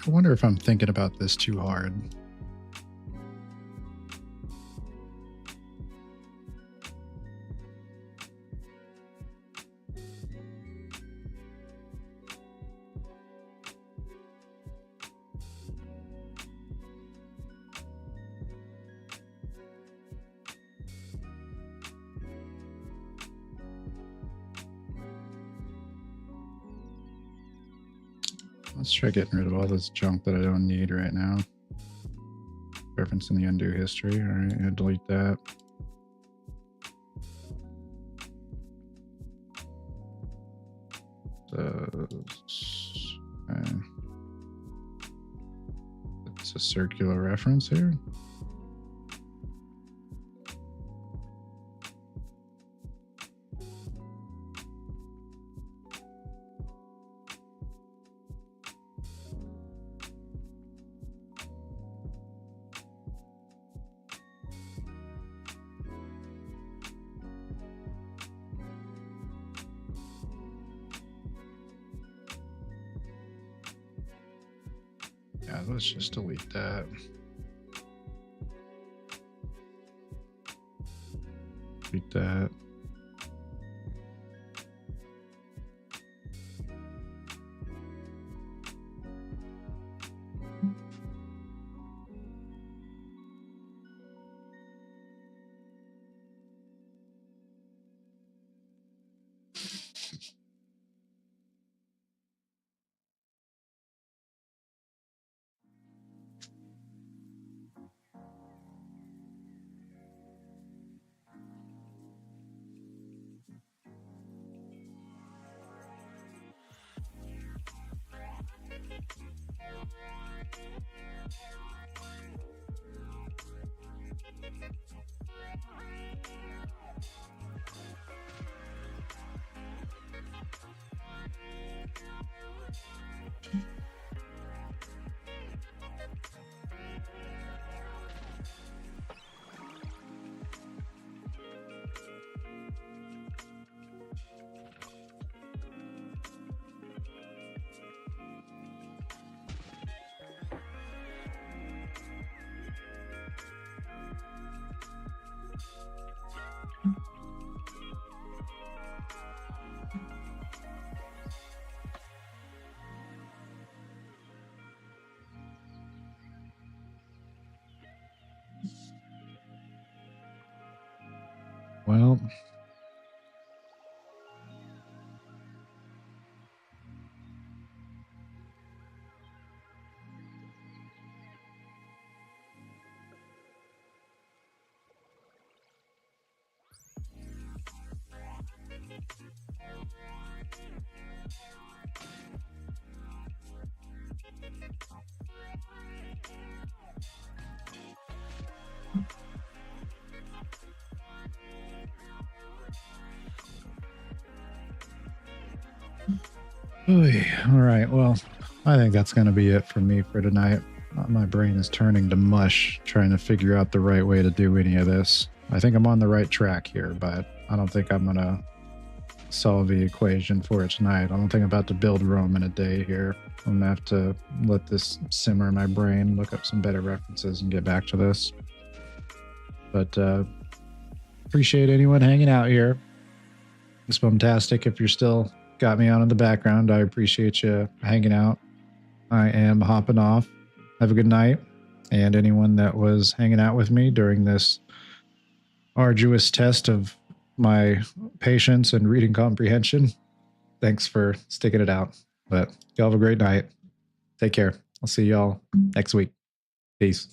I wonder if I'm thinking about this too hard. Let's try getting rid of all this junk that I don't need right now. Reference in the undo history. All right, yeah, delete that. Okay. It's a circular reference here. Yeah, let's just delete that. Delete that. Well, all right. Well, I think that's going to be it for me for tonight. My brain is turning to mush trying to figure out the right way to do any of this. I think I'm on the right track here, but I don't think I'm going to solve the equation for it tonight. I don't think I'm about to build Rome in a day here. I'm going to have to let this simmer in my brain, look up some better references, and get back to this. But appreciate anyone hanging out here. It's fantastic if you're still got me on in the background. I appreciate you hanging out. I am hopping off. Have a good night. And anyone that was hanging out with me during this arduous test of my patience and reading comprehension, thanks for sticking it out. But y'all have a great night. Take care. I'll see y'all next week. Peace.